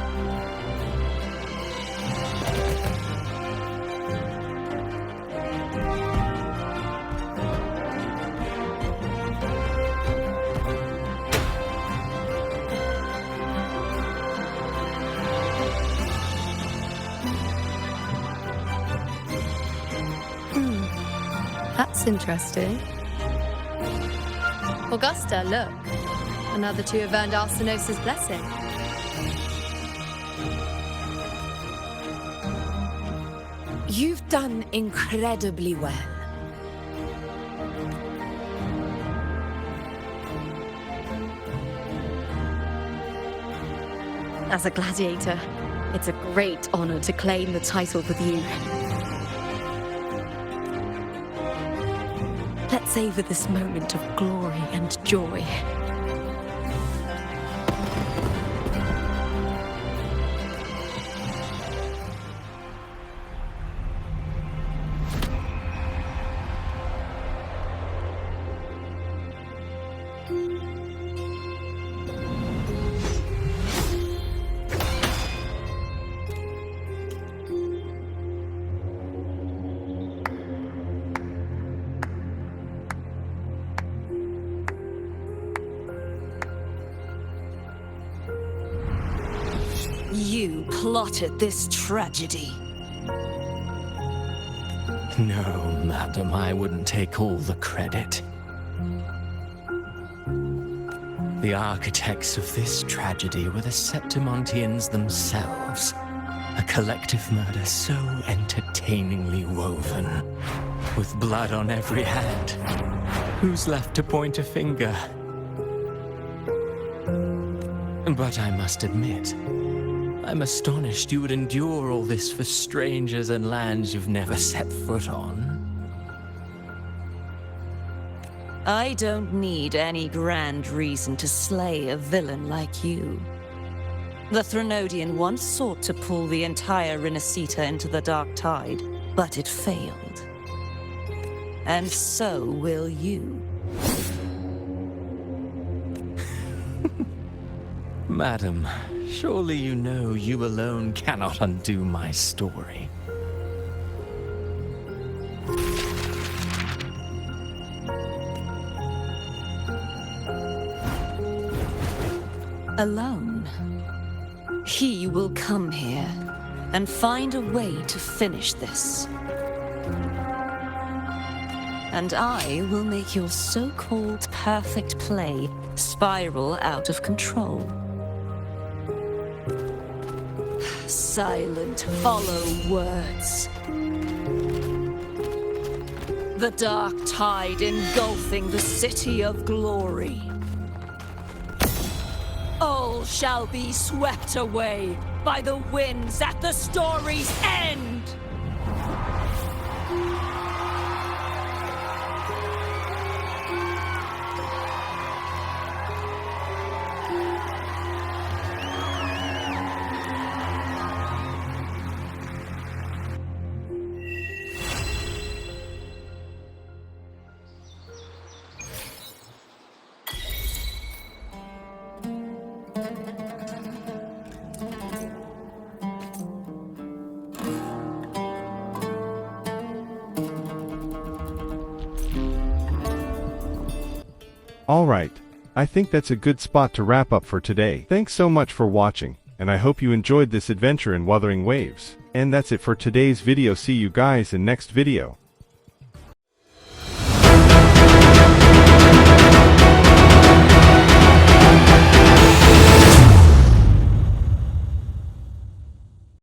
That's interesting. Augusta, look. Another two have earned Arsenos' blessing. You've done incredibly well. As a gladiator, it's a great honor to claim the title with you. Let's savor this moment of glory and joy. plotted this tragedy. No, madam, I wouldn't take all the credit. The architects of this tragedy were the Septimontians themselves. A collective murder so entertainingly woven, with blood on every hand. Who's left to point a finger? But I must admit, I'm astonished you would endure all this for strangers and lands you've never set foot on. I don't need any grand reason to slay a villain like you. The Threnodian once sought to pull the entire Rinascita into the Dark Tide, but it failed. And so will you. Madam, surely you know you alone cannot undo my story. Alone. He will come here and find a way to finish this. And I will make your so-called perfect play spiral out of control. Silent, hollow words. The dark tide engulfing the city of glory. All shall be swept away by the winds at the story's end! Alright, I think that's a good spot to wrap up for today. Thanks so much for watching, and I hope you enjoyed this adventure in Wuthering Waves. And that's it for today's video. See you guys in next video.